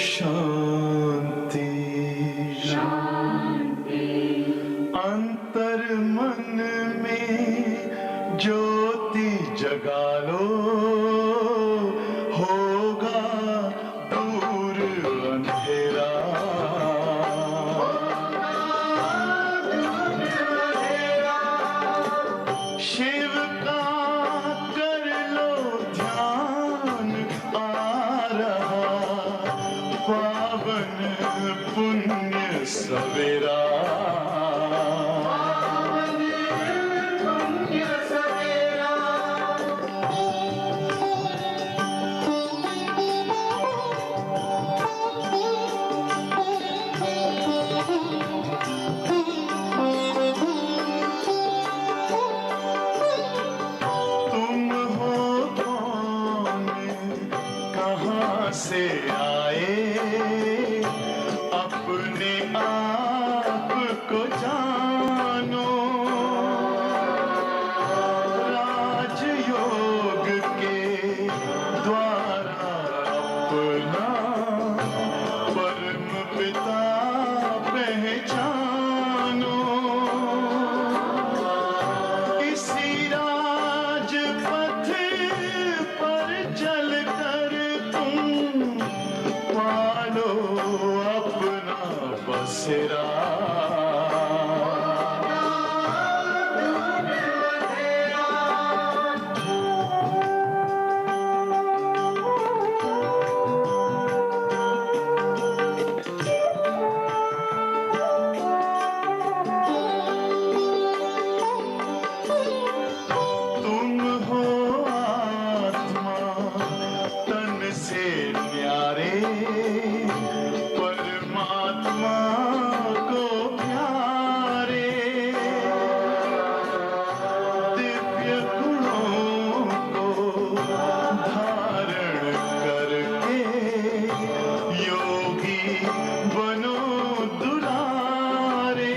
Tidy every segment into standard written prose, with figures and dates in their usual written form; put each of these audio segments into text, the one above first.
शांति शांति। अंतर मन में ज्योति जगा लो, होगा दूर अंधेरा। शिव का कर लो ध्यान, आ रहा पावन पुण्य सवेरा। तुम हो कौन, कहाँ से आए, अपने आप को जानो। राजयोग के द्वारा अपना परम पिता पहचानो। इसी राजपथ पर चलकर तुम पालो अपना बसेरा। तुम हो आत्मा तन से न्यारे, परमात्मा को प्यारे। दिव्य गुणों को धारण करके योगी बनो दुलारे।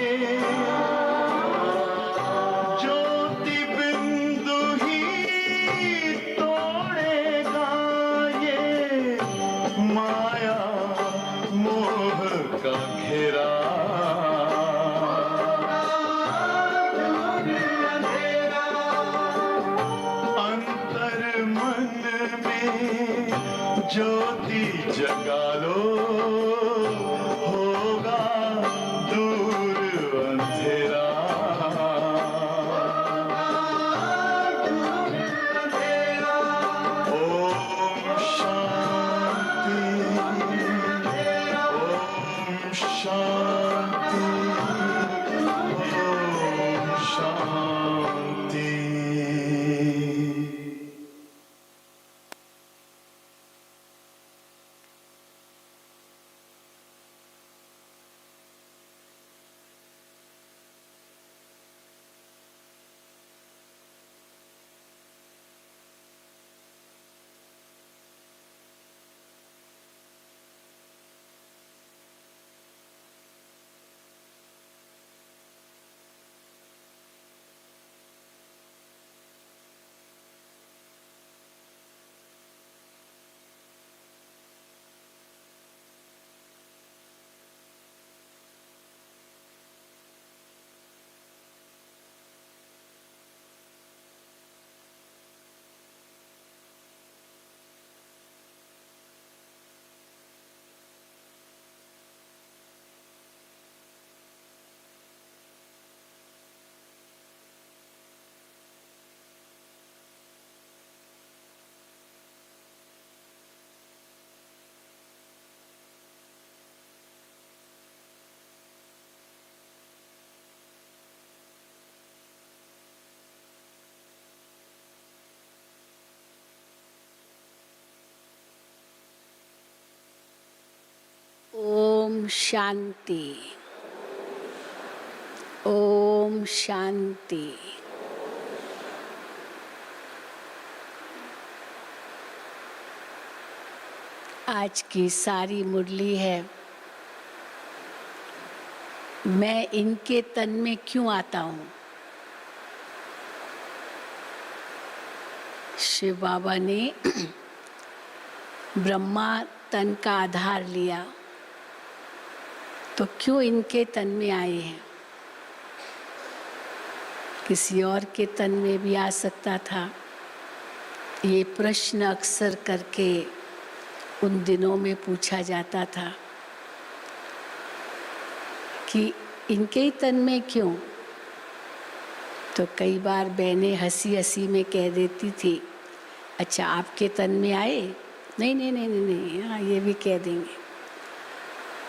ज्योति बिंदु ही तोड़ेगा ये माया मोह का घेरा। अंतर मन में ज्योति जगा लो, होगा दूर अंधेरा। ओम शांति, ओम शांति, ओम शांति। ओम शांति। ओम शांति। आज की सारी मुरली है, मैं इनके तन में क्यों आता हूँ। शिव बाबा ने ब्रह्मा तन का आधार लिया, तो क्यों इनके तन में आए हैं? किसी और के तन में भी आ सकता था। ये प्रश्न अक्सर करके उन दिनों में पूछा जाता था कि इनके ही तन में क्यों? तो कई बार बहनें हंसी हंसी में कह देती थी, अच्छा आपके तन में आए? नहीं नहीं नहीं नहीं नहीं, हाँ ये भी कह देंगे,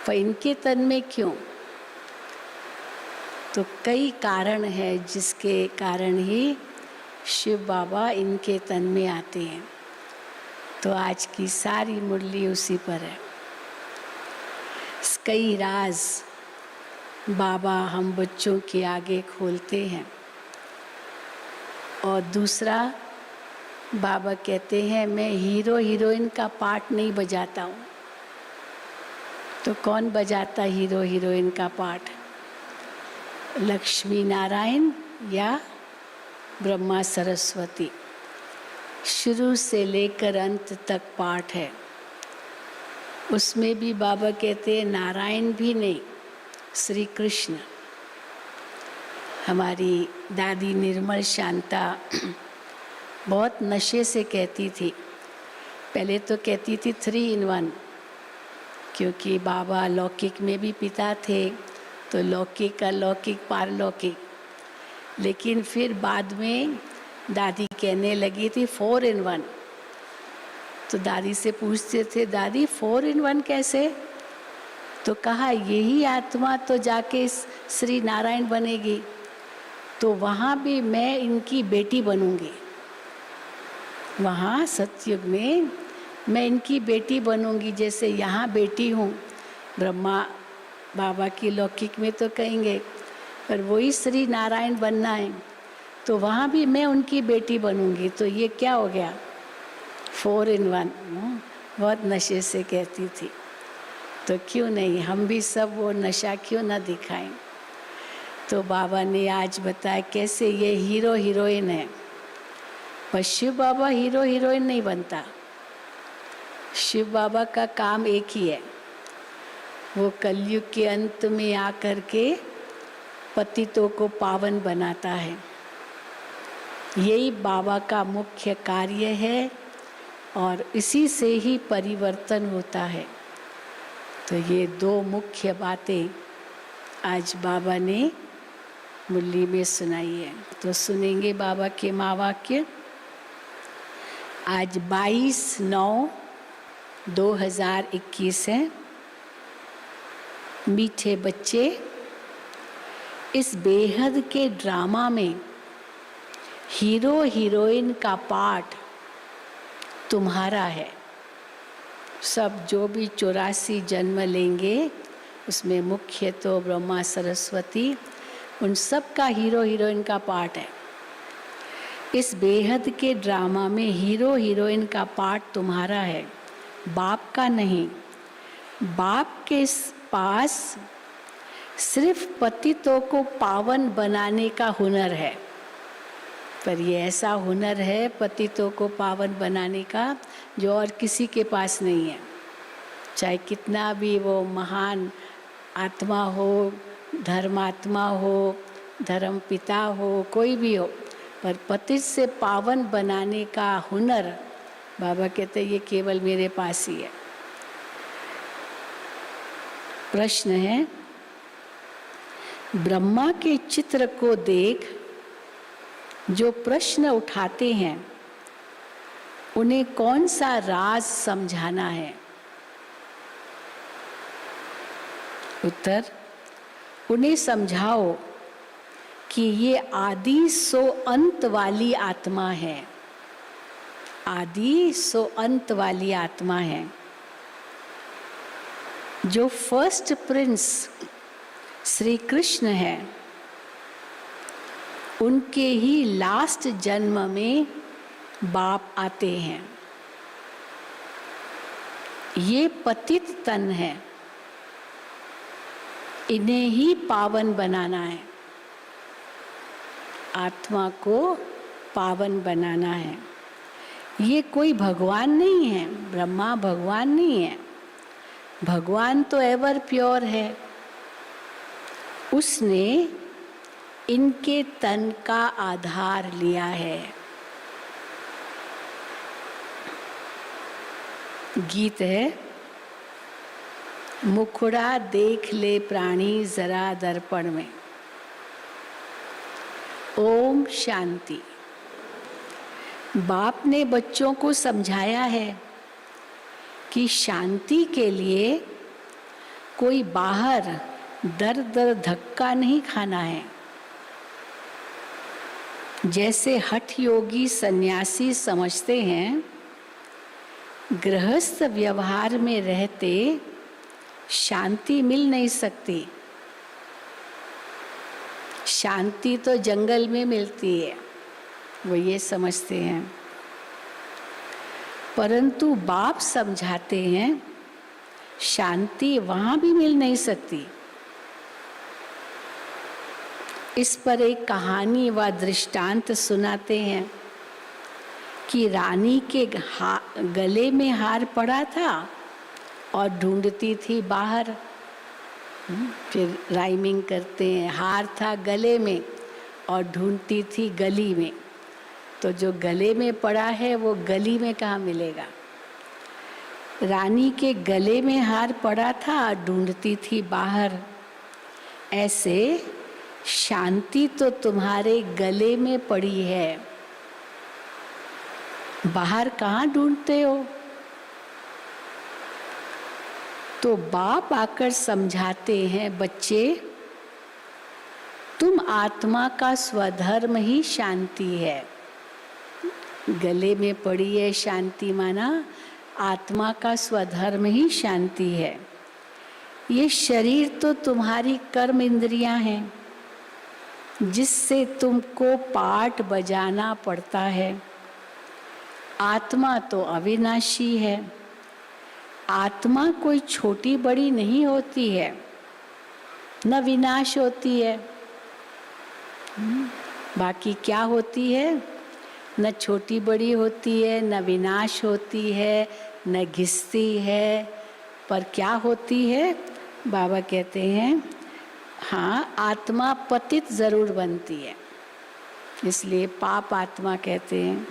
पर इनके तन में क्यों? तो कई कारण है जिसके कारण ही शिव बाबा इनके तन में आते हैं। तो आज की सारी मुरली उसी पर है। कई राज बाबा हम बच्चों के आगे खोलते हैं। और दूसरा, बाबा कहते हैं मैं हीरो हीरोइन का पार्ट नहीं बजाता हूँ। तो कौन बजाता हीरो हीरोइन का पार्ट? लक्ष्मी नारायण या ब्रह्मा सरस्वती। शुरू से लेकर अंत तक पाठ है। उसमें भी बाबा कहते हैं नारायण भी नहीं, श्री कृष्ण। हमारी दादी निर्मल शांता बहुत नशे से कहती थी। पहले तो कहती थी 3 in 1, क्योंकि बाबा लौकिक में भी पिता थे, तो लौकिक अलौकिक पारलौकिक। लेकिन फिर बाद में दादी कहने लगी थी 4 in 1। तो दादी से पूछते थे, दादी 4 in 1 कैसे? तो कहा यही आत्मा तो जाके श्री नारायण बनेगी, तो वहाँ भी मैं इनकी बेटी बनूंगी। वहाँ सतयुग में मैं इनकी बेटी बनूंगी, जैसे यहाँ बेटी हूँ। ब्रह्मा बाबा की लौकिक में तो कहेंगे, पर वही श्री नारायण बनना है, तो वहाँ भी मैं उनकी बेटी बनूंगी। तो ये क्या हो गया? 4 in 1। बहुत नशे से कहती थी। तो क्यों नहीं, हम भी सब वो नशा क्यों ना दिखाएं? तो बाबा ने आज बताया कैसे ये हीरो हीरोइन है। पर शिव बाबा हीरो हीरोइन नहीं बनता। शिव बाबा का काम एक ही है, वो कलयुग के अंत में आकर के पतितों को पावन बनाता है। यही बाबा का मुख्य कार्य है और इसी से ही परिवर्तन होता है। तो ये 2 मुख्य बातें आज बाबा ने मुरली में सुनाई है। तो सुनेंगे बाबा के महावाक्य। आज 22/9/2021 है। मीठे बच्चे, इस बेहद के ड्रामा में हीरो हीरोइन का पार्ट तुम्हारा है। सब जो भी 84 जन्म लेंगे, उसमें मुख्य तो ब्रह्मा सरस्वती, उन सब का हीरो हीरोइन का पार्ट है। इस बेहद के ड्रामा में हीरो हीरोइन का पार्ट तुम्हारा है, बाप का नहीं। बाप के पास सिर्फ पतितों को पावन बनाने का हुनर है, पर ये ऐसा हुनर है पतितों को पावन बनाने का जो और किसी के पास नहीं है। चाहे कितना भी वो महान आत्मा हो, धर्मात्मा हो, धर्म पिता हो, कोई भी हो, पर पति से पावन बनाने का हुनर बाबा कहते ये केवल मेरे पास ही है। प्रश्न है, ब्रह्मा के चित्र को देख जो प्रश्न उठाते हैं उन्हें कौन सा राज समझाना है? उत्तर, उन्हें समझाओ कि ये आदि सो अंत वाली आत्मा है। आदि सो अंत वाली आत्मा है। जो फर्स्ट प्रिंस श्री कृष्ण है, उनके ही लास्ट जन्म में बाप आते हैं। ये पतित तन है, इन्हें ही पावन बनाना है। आत्मा को पावन बनाना है। ये कोई भगवान नहीं है, ब्रह्मा भगवान नहीं है। भगवान तो एवर प्योर है, उसने इनके तन का आधार लिया है। गीत है, मुखड़ा देख ले प्राणी जरा दर्पण में। ओम शांति। बाप ने बच्चों को समझाया है कि शांति के लिए कोई बाहर दर दर धक्का नहीं खाना है। जैसे हठ योगी सन्यासी समझते हैं, गृहस्थ व्यवहार में रहते शांति मिल नहीं सकती। शांति तो जंगल में मिलती है, वो ये समझते हैं। परंतु बाप समझाते हैं शांति वहां भी मिल नहीं सकती। इस पर एक कहानी व दृष्टांत सुनाते हैं कि रानी के गले में हार पड़ा था और ढूंढती थी बाहर। फिर राइमिंग करते हैं, हार था गले में और ढूंढती थी गली में। तो जो गले में पड़ा है वो गली में कहाँ मिलेगा। रानी के गले में हार पड़ा था, ढूंढती थी बाहर। ऐसे शांति तो तुम्हारे गले में पड़ी है, बाहर कहाँ ढूंढते हो। तो बाप आकर समझाते हैं, बच्चे तुम आत्मा का स्वधर्म ही शांति है। गले में पड़ी है शांति, माना आत्मा का स्वधर्म ही शांति है। ये शरीर तो तुम्हारी कर्म इंद्रियां हैं, जिससे तुमको पाठ बजाना पड़ता है। आत्मा तो अविनाशी है। आत्मा कोई छोटी बड़ी नहीं होती है, न विनाश होती है। बाकी क्या होती है, न छोटी बड़ी होती है, न विनाश होती है, न घिसती है। पर क्या होती है, बाबा कहते हैं हाँ, आत्मा पतित जरूर बनती है, इसलिए पाप आत्मा कहते हैं।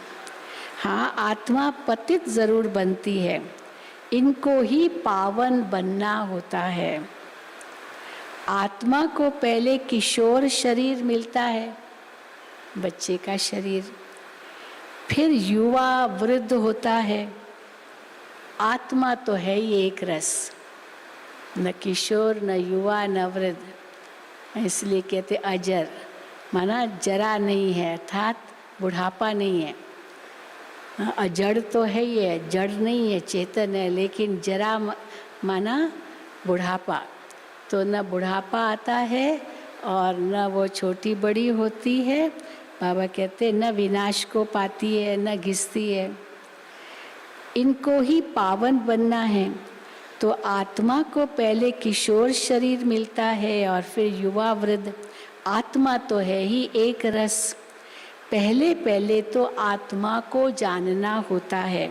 हाँ, आत्मा पतित जरूर बनती है, इनको ही पावन बनना होता है। आत्मा को पहले किशोर शरीर मिलता है, बच्चे का शरीर, फिर युवा वृद्ध होता है। आत्मा तो है ही एक रस, न किशोर न युवा न वृद्ध, इसलिए कहते अजर, माना जरा नहीं है, अर्थात बुढ़ापा नहीं है। अजड़ तो है ही है, जड़ नहीं है, चेतन है, लेकिन जरा माना बुढ़ापा। तो न बुढ़ापा आता है और न वो छोटी बड़ी होती है। बाबा कहते न विनाश को पाती है न घिसती है। इनको ही पावन बनना है। तो आत्मा को पहले किशोर शरीर मिलता है और फिर युवा वृद्ध। आत्मा तो है ही एक रस। पहले पहले तो आत्मा को जानना होता है।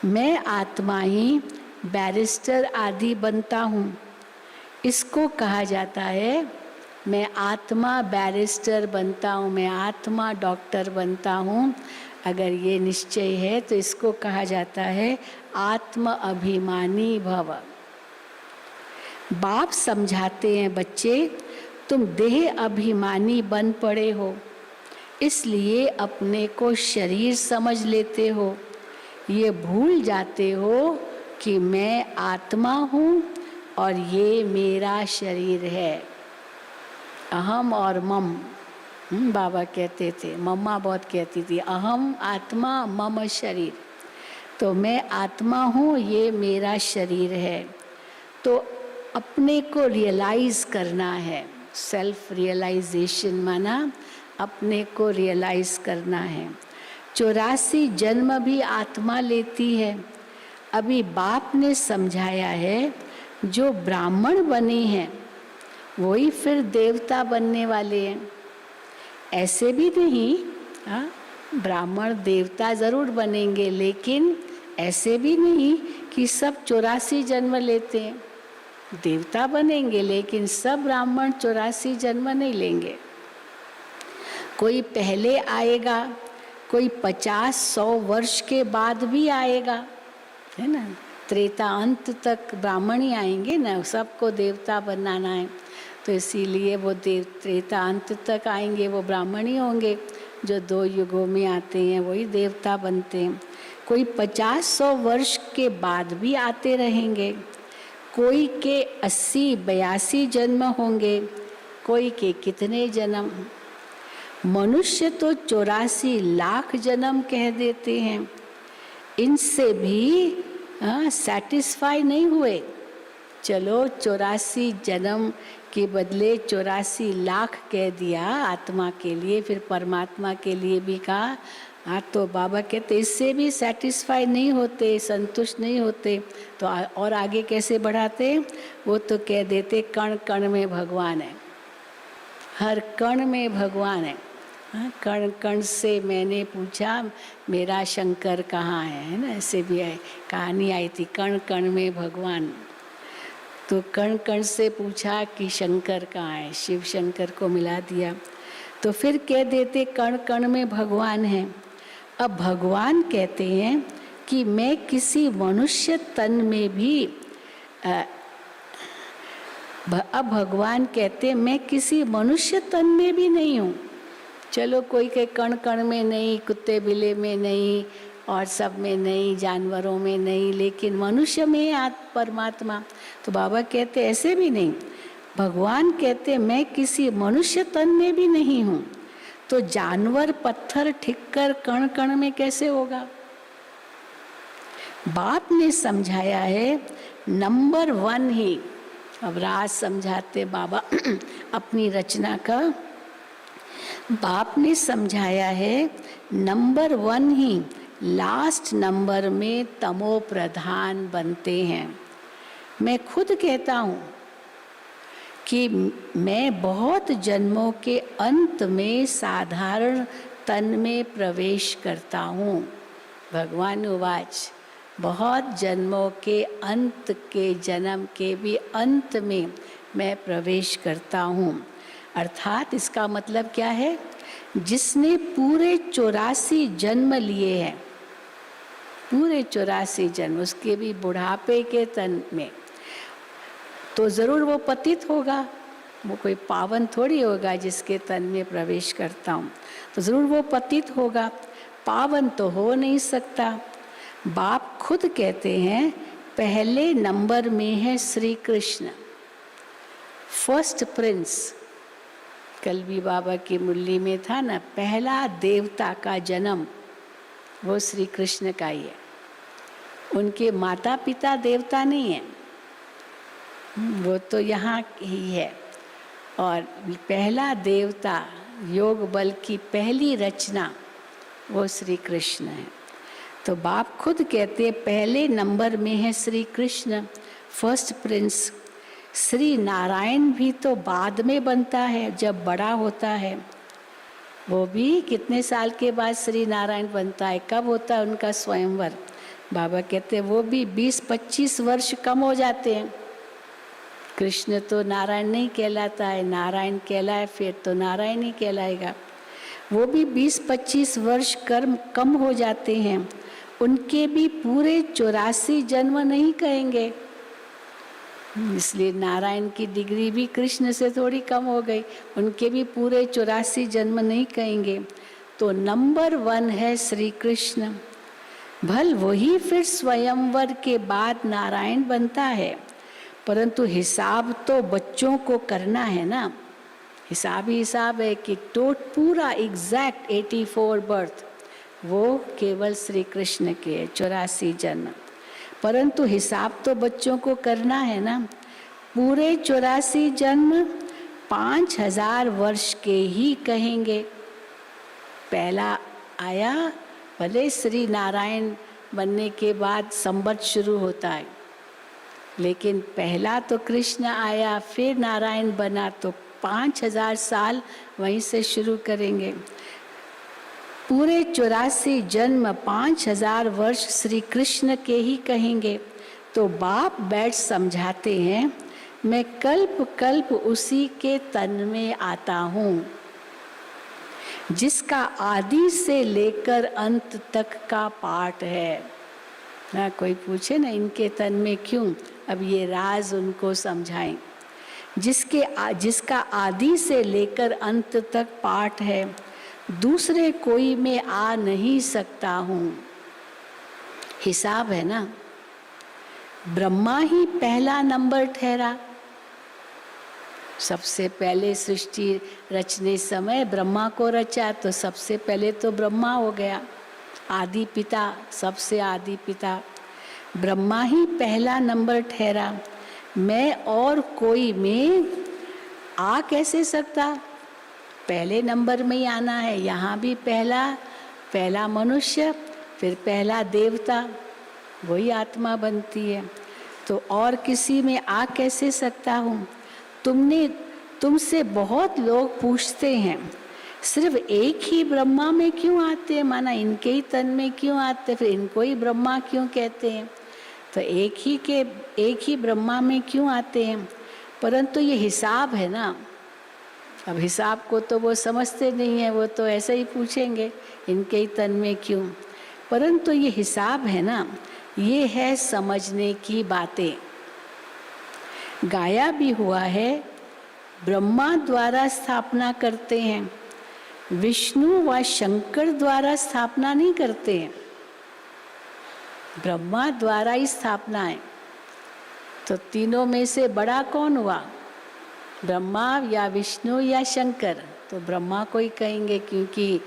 मैं आत्मा ही बैरिस्टर आदि बनता हूँ, इसको कहा जाता है। मैं आत्मा बैरिस्टर बनता हूँ, मैं आत्मा डॉक्टर बनता हूँ। अगर ये निश्चय है तो इसको कहा जाता है आत्म अभिमानी भव। बाप समझाते हैं, बच्चे तुम देह अभिमानी बन पड़े हो, इसलिए अपने को शरीर समझ लेते हो। ये भूल जाते हो कि मैं आत्मा हूँ और ये मेरा शरीर है। अहम और मम, बाबा कहते थे, मम्मा बहुत कहती थी, अहम आत्मा मम शरीर। तो मैं आत्मा हूँ, ये मेरा शरीर है। तो अपने को रियलाइज करना है, सेल्फ रियलाइजेशन, माना अपने को रियलाइज करना है। 84 जन्म भी आत्मा लेती है। अभी बाप ने समझाया है, जो ब्राह्मण बने हैं वही फिर देवता बनने वाले हैं। ऐसे भी नहीं, हाँ, ब्राह्मण देवता जरूर बनेंगे, लेकिन ऐसे भी नहीं कि सब 84 जन्म लेते हैं। देवता बनेंगे लेकिन सब ब्राह्मण 84 जन्म नहीं लेंगे। कोई पहले आएगा, कोई 50-100 वर्ष के बाद भी आएगा, है ना। त्रेता अंत तक ब्राह्मण ही आएंगे ना, सबको देवता बनाना है तो इसीलिए वो त्रेता अंत तक आएंगे, वो ब्राह्मण ही होंगे। जो 2 युगों में आते हैं वही देवता बनते हैं। कोई 50-100 वर्ष के बाद भी आते रहेंगे। कोई के 80-82 जन्म होंगे, कोई के कितने जन्म। मनुष्य तो 84 लाख जन्म कह देते हैं। इनसे भी सेटिस्फाई नहीं हुए। चलो 84 जन्म के बदले 84 लाख कह दिया आत्मा के लिए, फिर परमात्मा के लिए भी कहा। हाँ, तो बाबा कहते इससे भी सेटिस्फाई नहीं होते, संतुष्ट नहीं होते, तो और आगे कैसे बढ़ाते। वो तो कह देते कण कण में भगवान है, हर कण में भगवान है। हाँ, कण कण से मैंने पूछा मेरा शंकर कहाँ है ना, ऐसे भी है कहानी आई थी, कण कण में भगवान। तो कण कण से पूछा कि शंकर कहाँ है, शिव शंकर को मिला दिया। तो फिर कह देते कण कण में भगवान है। अब भगवान कहते हैं कि मैं किसी मनुष्य तन में भी अब भगवान कहते हैं मैं किसी मनुष्य तन में भी नहीं हूँ। चलो कोई के कण कण में नहीं, कुत्ते बिल्ली में नहीं, और सब में नहीं, जानवरों में नहीं, लेकिन मनुष्य में है परमात्मा। तो बाबा कहते ऐसे भी नहीं। भगवान कहते मैं किसी मनुष्य तन में भी नहीं हूँ। तो जानवर, पत्थर, ठिक्कर कण कण में कैसे होगा। बाप ने समझाया है नंबर 1 ही। अब राज समझाते बाबा अपनी रचना का। बाप ने समझाया है नंबर 1 ही लास्ट नंबर में तमो प्रधान बनते हैं। मैं खुद कहता हूँ कि मैं बहुत जन्मों के अंत में साधारण तन में प्रवेश करता हूँ। भगवान उवाच बहुत जन्मों के अंत के जन्म के भी अंत में मैं प्रवेश करता हूँ। अर्थात इसका मतलब क्या है, जिसने पूरे 84 जन्म लिए हैं, पूरे 84 जन्म, उसके भी बुढ़ापे के तन में, तो ज़रूर वो पतित होगा। वो कोई पावन थोड़ी होगा जिसके तन में प्रवेश करता हूँ, तो ज़रूर वो पतित होगा, पावन तो हो नहीं सकता। बाप खुद कहते हैं पहले नंबर में है श्री कृष्ण, फर्स्ट प्रिंस। कल भी बाबा की मुरली में था ना, पहला देवता का जन्म वो श्री कृष्ण का ही है। उनके माता पिता देवता नहीं है, वो तो यहाँ ही है। और पहला देवता, योग बल की पहली रचना वो श्री कृष्ण है। तो बाप खुद कहते पहले नंबर में है श्री कृष्ण, फर्स्ट प्रिंस। श्री नारायण भी तो बाद में बनता है, जब बड़ा होता है। वो भी कितने साल के बाद श्री नारायण बनता है, कब होता है उनका स्वयंवर। बाबा कहते हैं वो भी 20-25 वर्ष कम हो जाते हैं। कृष्ण तो नारायण नहीं कहलाता है, नारायण कहलाए फिर तो नारायण ही कहलाएगा। वो भी 20-25 वर्ष कम हो जाते हैं। उनके भी पूरे 84 जन्म नहीं कहेंगे, इसलिए नारायण की डिग्री भी कृष्ण से थोड़ी कम हो गई। उनके भी पूरे 84 जन्म नहीं कहेंगे। तो नंबर 1 है श्री कृष्ण। भल वही फिर स्वयंवर के बाद नारायण बनता है, परंतु हिसाब तो बच्चों को करना है ना। हिसाब ही हिसाब है कि पूरा एग्जैक्ट 84 बर्थ वो केवल श्री कृष्ण के 84 जन्म, परंतु हिसाब तो बच्चों को करना है ना। पूरे 84 जन्म 5000 वर्ष के ही कहेंगे। पहला आया, भले श्री नारायण बनने के बाद संवत शुरू होता है, लेकिन पहला तो कृष्ण आया फिर नारायण बना, तो 5000 साल वहीं से शुरू करेंगे। पूरे 84 जन्म 5000 वर्ष श्री कृष्ण के ही कहेंगे। तो बाप बैठ समझाते हैं, मैं कल्प कल्प उसी के तन में आता हूँ, जिसका आदि से लेकर अंत तक का पाठ है। ना कोई पूछे ना इनके तन में क्यों, अब ये राज उनको समझाएं। जिसका आदि से लेकर अंत तक पाठ है, दूसरे कोई में आ नहीं सकता हूँ। हिसाब है ना, ब्रह्मा ही पहला नंबर ठहरा। सबसे पहले सृष्टि रचने समय ब्रह्मा को रचा, तो सबसे पहले तो ब्रह्मा हो गया, आदि पिता, सबसे आदि पिता। ब्रह्मा ही पहला नंबर ठहरा, मैं और कोई में आ कैसे सकता? पहले नंबर में ही आना है। यहाँ भी पहला मनुष्य, फिर पहला देवता, वही आत्मा बनती है। तो और किसी में आ कैसे सकता हूँ? तुमसे बहुत लोग पूछते हैं, सिर्फ एक ही ब्रह्मा में क्यों आते हैं, माना इनके ही तन में क्यों आते, फिर इनको ही ब्रह्मा क्यों कहते हैं? तो एक ही ब्रह्मा में क्यों आते हैं? परंतु ये हिसाब है ना। अब हिसाब को तो वो समझते नहीं है, वो तो ऐसे ही पूछेंगे इनके ही तन में क्यों। परंतु ये हिसाब है ना, ये है समझने की बातें। गाया भी हुआ है, ब्रह्मा द्वारा स्थापना करते हैं, विष्णु व शंकर द्वारा स्थापना नहीं करते हैं, ब्रह्मा द्वारा ही स्थापना है। तो तीनों में से बड़ा कौन हुआ? ब्रह्मा या विष्णु या शंकर? तो ब्रह्मा को ही कहेंगे, क्योंकि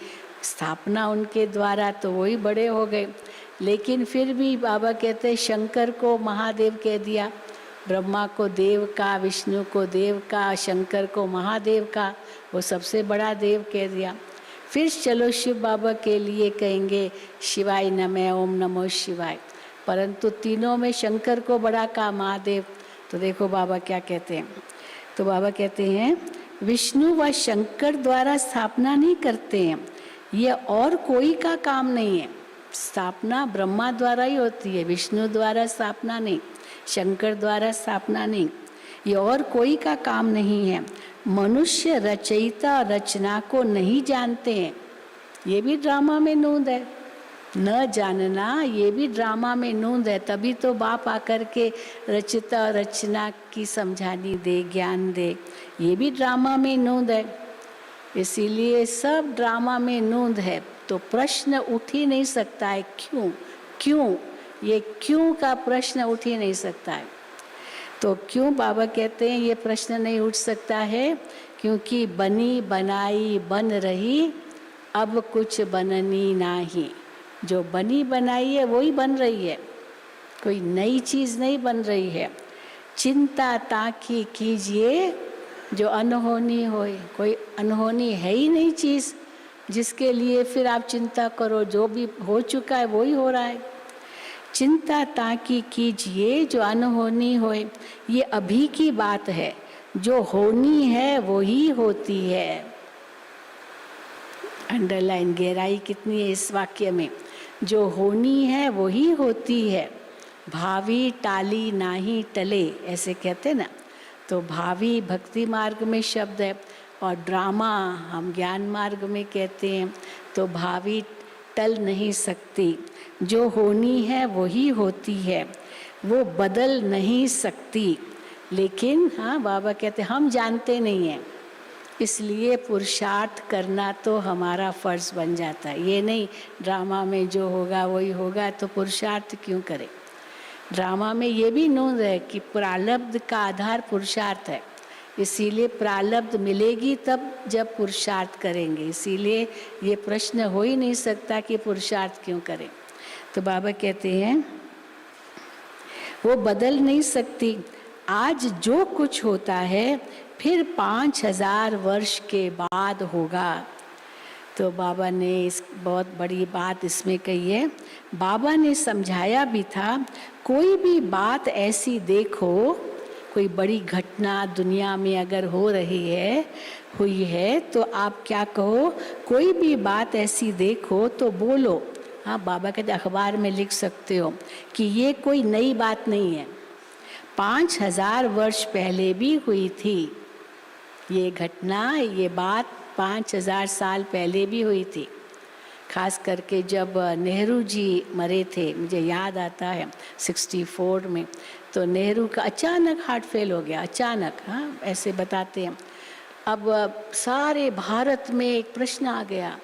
स्थापना उनके द्वारा, तो वही बड़े हो गए। लेकिन फिर भी बाबा कहते हैं शंकर को महादेव कह दिया, ब्रह्मा को देव का, विष्णु को देव का, शंकर को महादेव का, वो सबसे बड़ा देव कह दिया। फिर चलो शिव बाबा के लिए कहेंगे शिवाय नमः, ओम नमो शिवाय। परंतु तीनों में शंकर को बड़ा का महादेव। तो देखो बाबा क्या कहते हैं, तो बाबा कहते हैं विष्णु व शंकर द्वारा स्थापना नहीं करते हैं, ये और कोई का काम नहीं है। स्थापना ब्रह्मा द्वारा ही होती है, विष्णु द्वारा स्थापना नहीं, शंकर द्वारा स्थापना नहीं, ये और कोई का काम नहीं है। मनुष्य रचयिता रचना को नहीं जानते हैं, ये भी ड्रामा में नूंद है। न जानना ये भी ड्रामा में नूंद है। तभी तो बाप आकर के रचयिता रचना की समझानी दे, ज्ञान दे, ये भी ड्रामा में नूंद है। इसीलिए सब ड्रामा में नूंद है। तो प्रश्न उठ ही नहीं सकता है, क्यों ये क्यों का प्रश्न उठ ही नहीं सकता है। तो क्यों बाबा कहते हैं ये प्रश्न नहीं उठ सकता है? क्योंकि बनी बनाई बन रही, अब कुछ बननी नहीं। जो बनी बनाई है वही बन रही है, कोई नई चीज़ नहीं बन रही है। चिंता ताकि कीजिए जो अनहोनी होए, कोई अनहोनी है ही नहीं चीज़ जिसके लिए फिर आप चिंता करो। जो भी हो चुका है वही हो रहा है। चिंता ताकि कीजिए जो अनहोनी होए, ये अभी की बात है। जो होनी है वही होती है। अंडरलाइन गहराई कितनी है इस वाक्य में। जो होनी है वही होती है, भावी टाली नाही टले, ऐसे कहते ना। तो भावी भक्ति मार्ग में शब्द है, और ड्रामा हम ज्ञान मार्ग में कहते हैं। तो भावी टल नहीं सकती, जो होनी है वही होती है, वो बदल नहीं सकती। लेकिन हाँ बाबा कहते हम जानते नहीं हैं, इसलिए पुरुषार्थ करना तो हमारा फर्ज बन जाता है। ये नहीं ड्रामा में जो होगा वही होगा, तो पुरुषार्थ क्यों करें। ड्रामा में ये भी नोंद है कि प्रारब्ध का आधार पुरुषार्थ है, इसीलिए प्रारब्ध मिलेगी तब जब पुरुषार्थ करेंगे। इसीलिए ये प्रश्न हो ही नहीं सकता कि पुरुषार्थ क्यों करें। तो बाबा कहते हैं वो बदल नहीं सकती। आज जो कुछ होता है फिर 5000 वर्ष के बाद होगा। तो बाबा ने इस बहुत बड़ी बात इसमें कही है। बाबा ने समझाया भी था, कोई भी बात ऐसी देखो कोई बड़ी घटना दुनिया में अगर हो रही है, हुई है, तो आप क्या कहो, कोई भी बात ऐसी देखो तो बोलो। हाँ, बाबा कहते अखबार में लिख सकते हो कि ये कोई नई बात नहीं है, 5000 वर्ष पहले भी हुई थी ये घटना, ये बात 5000 साल पहले भी हुई थी। खास करके जब नेहरू जी मरे थे, मुझे याद आता है 64 में, तो नेहरू का अचानक हार्ट फेल हो गया, अचानक। हाँ, ऐसे बताते हैं। अब सारे भारत में एक प्रश्न आ गया,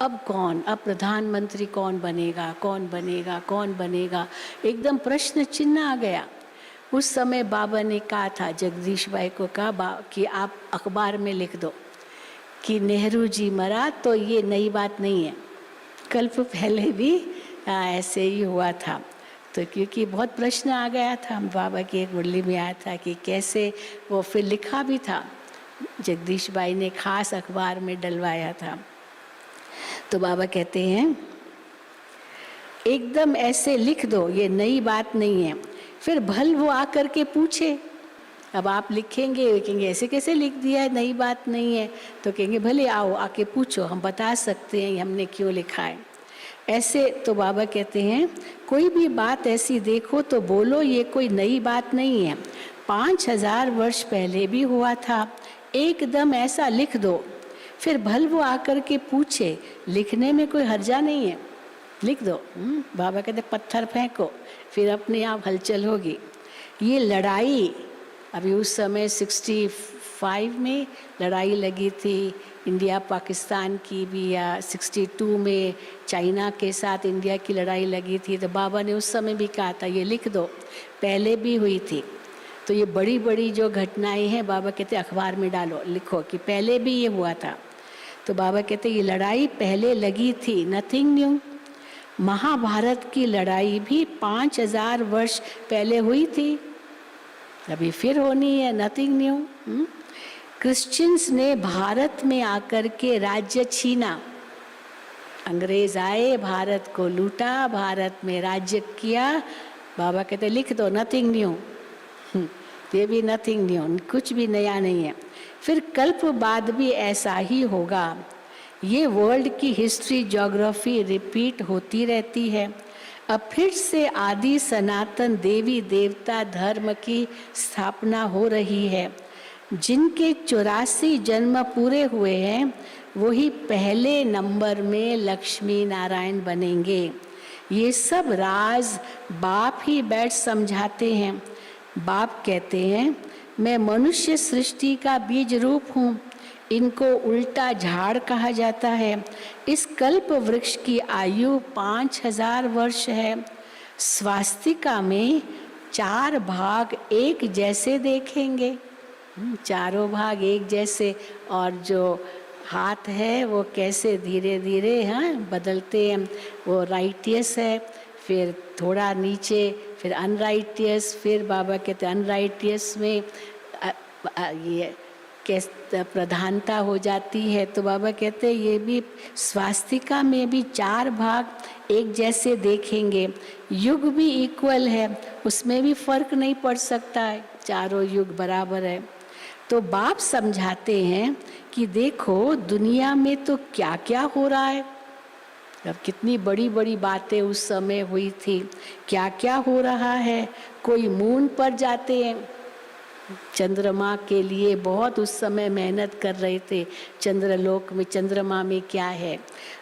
अब कौन, अब प्रधानमंत्री कौन बनेगा, कौन बनेगा, कौन बनेगा, एकदम प्रश्न चिन्ह आ गया। उस समय बाबा ने कहा था, जगदीश भाई को कहा कि आप अखबार में लिख दो कि नेहरू जी मरा, तो ये नई बात नहीं है, कल्प पहले भी ऐसे ही हुआ था। तो क्योंकि बहुत प्रश्न आ गया था, हम बाबा की एक मुरली में आया था कि कैसे, वो फिर लिखा भी था, जगदीश भाई ने खास अखबार में डलवाया था। तो बाबा कहते हैं एकदम ऐसे लिख दो, ये नई बात नहीं है। फिर भल वो आकर के पूछे, अब आप लिखेंगे, कहेंगे ऐसे कैसे लिख दिया है, नई बात नहीं है, तो कहेंगे भले आओ आके पूछो, हम बता सकते हैं हमने क्यों लिखा है ऐसे। तो बाबा कहते हैं कोई भी बात ऐसी देखो तो बोलो, ये कोई नई बात नहीं है, 5000 वर्ष पहले भी हुआ था, एकदम ऐसा लिख दो। फिर भल वो आकर के पूछे, लिखने में कोई हर्जा नहीं है, लिख दो। बाबा कहते पत्थर फेंको, फिर अपने आप हलचल होगी। ये लड़ाई अभी उस समय 65 में लड़ाई लगी थी इंडिया पाकिस्तान की भी, या 62 में चाइना के साथ इंडिया की लड़ाई लगी थी, तो बाबा ने उस समय भी कहा था ये लिख दो, पहले भी हुई थी। तो ये बड़ी बड़ी जो घटनाएं हैं, बाबा कहते अखबार में डालो, लिखो कि पहले भी ये हुआ था। तो बाबा कहते ये लड़ाई पहले लगी थी, नथिंग न्यू। महाभारत की लड़ाई भी 5000 वर्ष पहले हुई थी, अभी फिर होनी है, नथिंग न्यू। क्रिश्चियंस ने भारत में आकर के राज्य छीना, अंग्रेज आए, भारत को लूटा, भारत में राज्य किया। बाबा कहते लिख दो, नथिंग न्यू, ये भी नथिंग न्यू, कुछ भी नया नहीं है। फिर कल्प बाद भी ऐसा ही होगा। ये वर्ल्ड की हिस्ट्री, ज्योग्राफी रिपीट होती रहती है। अब फिर से आदि सनातन देवी देवता धर्म की स्थापना हो रही है। जिनके 84 जन्म पूरे हुए हैं, वही पहले नंबर में लक्ष्मी नारायण बनेंगे। ये सब राज बाप ही बैठ समझाते हैं। बाप कहते हैं मैं मनुष्य सृष्टि का बीज रूप हूँ, इनको उल्टा झाड़ कहा जाता है। इस कल्प वृक्ष की आयु 5000 वर्ष है। स्वास्तिका में 4 भाग एक जैसे देखेंगे, चारों भाग एक जैसे, और जो हाथ है वो कैसे धीरे धीरे बदलते हैं, वो राइटियस है, फिर थोड़ा नीचे फिर अनराइटियस, फिर बाबा कहते अनराइटियस में ये कैसे प्रधानता हो जाती है। तो बाबा कहते हैं ये भी स्वास्तिका में भी 4 भाग एक जैसे देखेंगे। युग भी इक्वल है, उसमें भी फर्क नहीं पड़ सकता है, चारों युग बराबर है। तो बाप समझाते हैं कि देखो दुनिया में तो क्या क्या हो रहा है, अब कितनी बड़ी बड़ी बातें उस समय हुई थी, क्या क्या हो रहा है। कोई मून पर जाते हैं, चंद्रमा के लिए बहुत उस समय मेहनत कर रहे थे, चंद्रलोक में चंद्रमा में क्या है।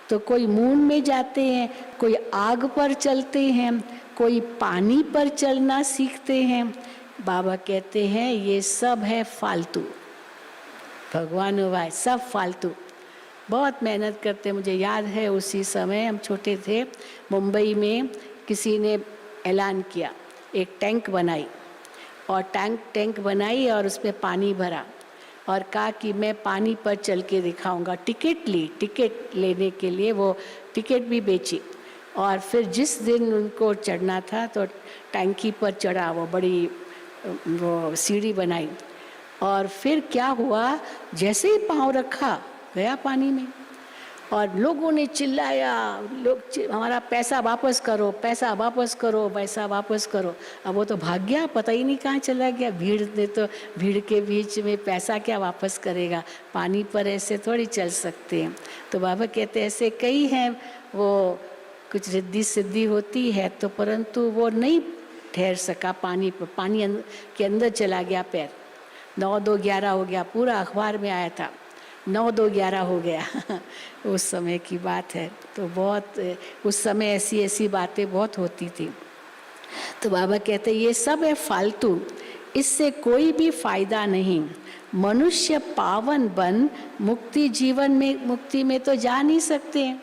तो कोई मून में जाते हैं, कोई आग पर चलते हैं, कोई पानी पर चलना सीखते हैं। बाबा कहते हैं ये सब है फालतू, भगवान भाई सब फालतू, बहुत मेहनत करते। मुझे याद है उसी समय हम छोटे थे, मुंबई में किसी ने ऐलान किया, एक टैंक बनाई और टैंक बनाई और उसमें पानी भरा और कहा कि मैं पानी पर चल के दिखाऊंगा। टिकट लेने के लिए वो टिकट भी बेची, और फिर जिस दिन उनको चढ़ना था तो टैंकी पर चढ़ा, वो बड़ी वो सीढ़ी बनाई, और फिर क्या हुआ, जैसे ही पाँव रखा गया पानी में, और लोगों ने चिल्लाया, हमारा पैसा वापस करो, पैसा वापस करो, पैसा वापस करो। अब वो तो भाग गया, पता ही नहीं कहाँ चला गया। भीड़ ने तो, भीड़ के बीच में पैसा क्या वापस करेगा, पानी पर ऐसे थोड़ी चल सकते हैं। तो बाबा कहते हैं ऐसे कई हैं, वो कुछ रिद्धि सिद्धि होती है तो परंतु वो नहीं ठहर सका पानी पर, पानी के अंदर चला गया पैर। 9-2-11 हो गया, पूरा अखबार में आया था 9-2-11 हो गया उस समय की बात है। तो बहुत उस समय ऐसी ऐसी बातें बहुत होती थी। तो बाबा कहते ये सब है फालतू, इससे कोई भी फायदा नहीं। मनुष्य पावन बन मुक्ति जीवन में, मुक्ति में तो जा नहीं सकते,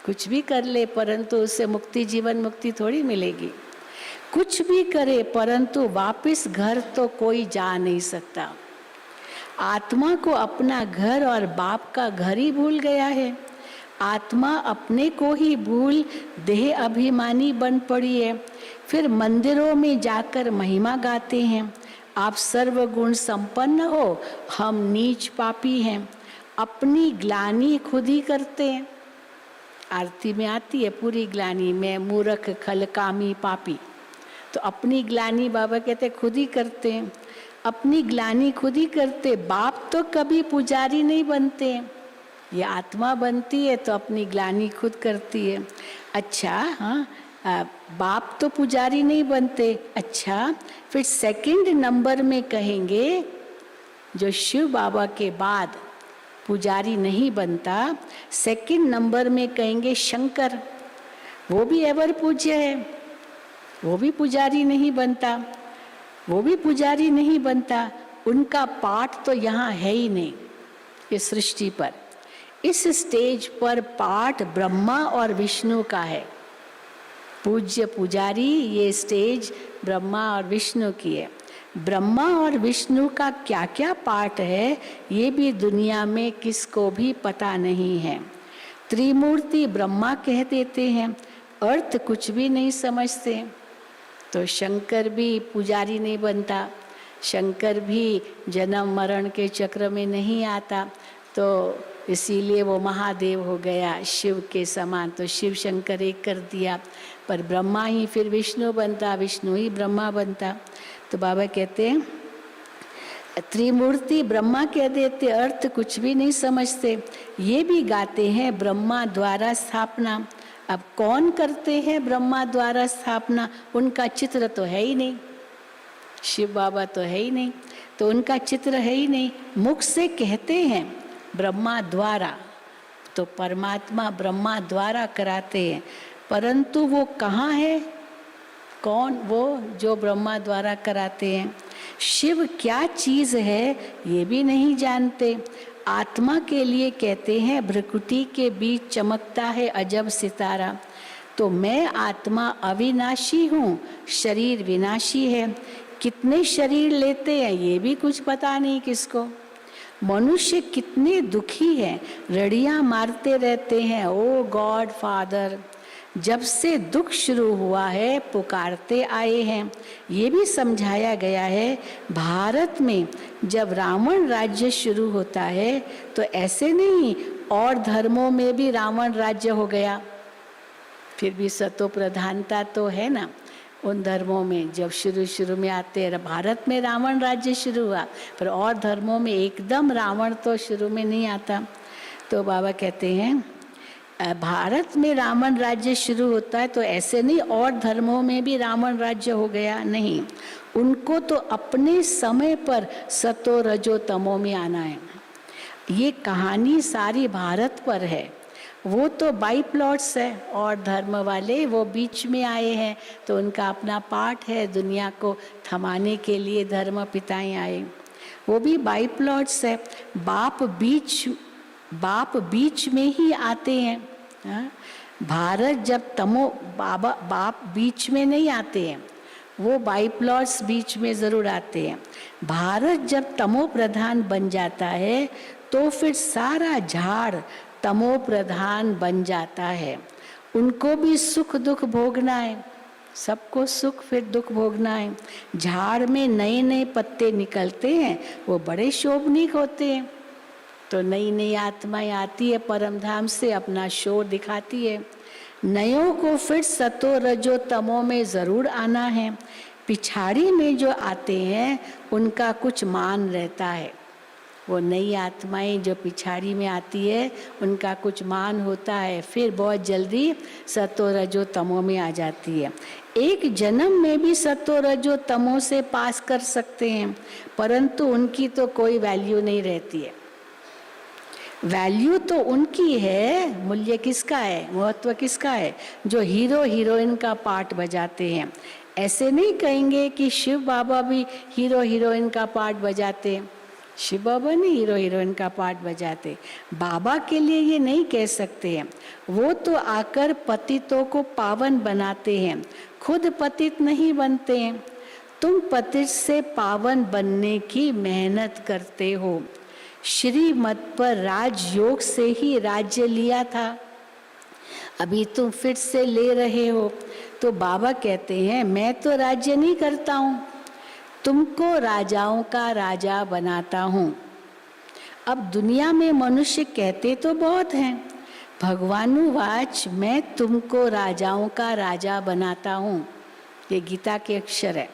कुछ भी कर ले परंतु उससे मुक्ति जीवन मुक्ति थोड़ी मिलेगी। कुछ भी करे परंतु वापस घर तो कोई जा नहीं सकता। आत्मा को अपना घर और बाप का घर ही भूल गया है। आत्मा अपने को ही भूल देह अभिमानी बन पड़ी है। फिर मंदिरों में जाकर महिमा गाते हैं, आप सर्वगुण संपन्न हो, हम नीच पापी हैं। अपनी ग्लानि खुद ही करते हैं। आरती में आती है पूरी ग्लानि, मैं मूर्ख खल कामी पापी। तो अपनी ग्लानि बाबा कहते खुद ही करते हैं, अपनी ग्लानि खुद ही करते। बाप तो कभी पुजारी नहीं बनते, ये आत्मा बनती है तो अपनी ग्लानि खुद करती है। अच्छा हाँ, बाप तो पुजारी नहीं बनते। अच्छा, फिर सेकंड नंबर में कहेंगे जो शिव बाबा के बाद पुजारी नहीं बनता, सेकंड नंबर में कहेंगे शंकर, वो भी एवर पूज्य है, वो भी पुजारी नहीं बनता, वो भी पुजारी नहीं बनता। उनका पाठ तो यहाँ है ही नहीं इस सृष्टि पर। इस स्टेज पर पाठ ब्रह्मा और विष्णु का है। पूज्य पुजारी, ये स्टेज ब्रह्मा और विष्णु की है। ब्रह्मा और विष्णु का क्या क्या पाठ है ये भी दुनिया में किसको भी पता नहीं है। त्रिमूर्ति ब्रह्मा कह देते हैं, अर्थ कुछ भी नहीं समझते। तो शंकर भी पुजारी नहीं बनता, शंकर भी जन्म मरण के चक्र में नहीं आता, तो इसीलिए वो महादेव हो गया शिव के समान। तो शिव शंकर एक कर दिया, पर ब्रह्मा ही फिर विष्णु बनता, विष्णु ही ब्रह्मा बनता। तो बाबा कहते हैं त्रिमूर्ति ब्रह्मा कह देते, अर्थ कुछ भी नहीं समझते। ये भी गाते हैं ब्रह्मा द्वारा स्थापना। अब कौन करते हैं ब्रह्मा द्वारा स्थापना? उनका चित्र तो है ही नहीं, शिव बाबा तो है ही नहीं, तो उनका चित्र है ही नहीं। मुख से कहते हैं ब्रह्मा द्वारा, तो परमात्मा ब्रह्मा द्वारा कराते हैं, परंतु वो कहाँ है? कौन वो जो ब्रह्मा द्वारा कराते हैं? शिव क्या चीज़ है ये भी नहीं जानते। आत्मा के लिए कहते हैं भ्रकुटी के बीच चमकता है अजब सितारा। तो मैं आत्मा अविनाशी हूँ, शरीर विनाशी है। कितने शरीर लेते हैं ये भी कुछ पता नहीं किसको। मनुष्य कितने दुखी हैं, रड़ियाँ मारते रहते हैं, ओ गॉड फादर। जब से दुख शुरू हुआ है पुकारते आए हैं। ये भी समझाया गया है भारत में जब रावण राज्य शुरू होता है तो ऐसे नहीं, और धर्मों में भी रावण राज्य हो गया। फिर भी सतो प्रधानता तो है ना उन धर्मों में। जब शुरू में आते हैं, भारत में रावण राज्य शुरू हुआ, पर और धर्मों में एकदम रावण तो शुरू में नहीं आता। तो बाबा कहते हैं भारत में रावण राज्य शुरू होता है तो ऐसे नहीं और धर्मों में भी रावण राज्य हो गया, नहीं। उनको तो अपने समय पर सतो रजो तमो में आना है। ये कहानी सारी भारत पर है। वो तो बाई प्लॉट्स है, और धर्म वाले वो बीच में आए हैं, तो उनका अपना पाठ है। दुनिया को थमाने के लिए धर्म पिताएं आए, वो भी बाई प्लॉट्स है। बाप बीच में ही आते हैं। हाँ? भारत जब बाप बीच में नहीं आते हैं, वो बाई प्लॉट्स बीच में ज़रूर आते हैं। भारत जब तमो प्रधान बन जाता है तो फिर सारा झाड़ तमो प्रधान बन जाता है। उनको भी सुख दुख भोगना है, सबको सुख फिर दुख भोगना है। झाड़ में नए नए पत्ते निकलते हैं, वो बड़े शोभनीक होते हैं। तो नई नई आत्माएं आती है परम धाम से, अपना शोर दिखाती है। नयों को फिर सतो रजो तमो में जरूर आना है। पिछाड़ी में जो आते हैं उनका कुछ मान रहता है। वो नई आत्माएं जो पिछाड़ी में आती है उनका कुछ मान होता है, फिर बहुत जल्दी सतो रजो तमो में आ जाती है। एक जन्म में भी सतो रजो तमो से पास कर सकते हैं, परंतु उनकी तो कोई वैल्यू नहीं रहती है। वैल्यू तो उनकी है, मूल्य किसका है, महत्व किसका है, जो हीरो हीरोइन का पार्ट बजाते हैं। ऐसे नहीं कहेंगे कि शिव बाबा भी हीरो हीरोइन का पार्ट बजाते हैं। शिव बाबा नहीं हीरो हीरोइन का पार्ट बजाते। बाबा के लिए ये नहीं कह सकते हैं। वो तो आकर पतितों को पावन बनाते हैं, खुद पतित नहीं बनते हैं। तुम पतित से पावन बनने की मेहनत करते हो। श्रीमत पर राजयोग से ही राज्य लिया था, अभी तुम फिर से ले रहे हो। तो बाबा कहते हैं मैं तो राज्य नहीं करता हूँ, तुमको राजाओं का राजा बनाता हूँ। अब दुनिया में मनुष्य कहते तो बहुत हैं, भगवानुवाच मैं तुमको राजाओं का राजा बनाता हूँ। ये गीता के अक्षर है।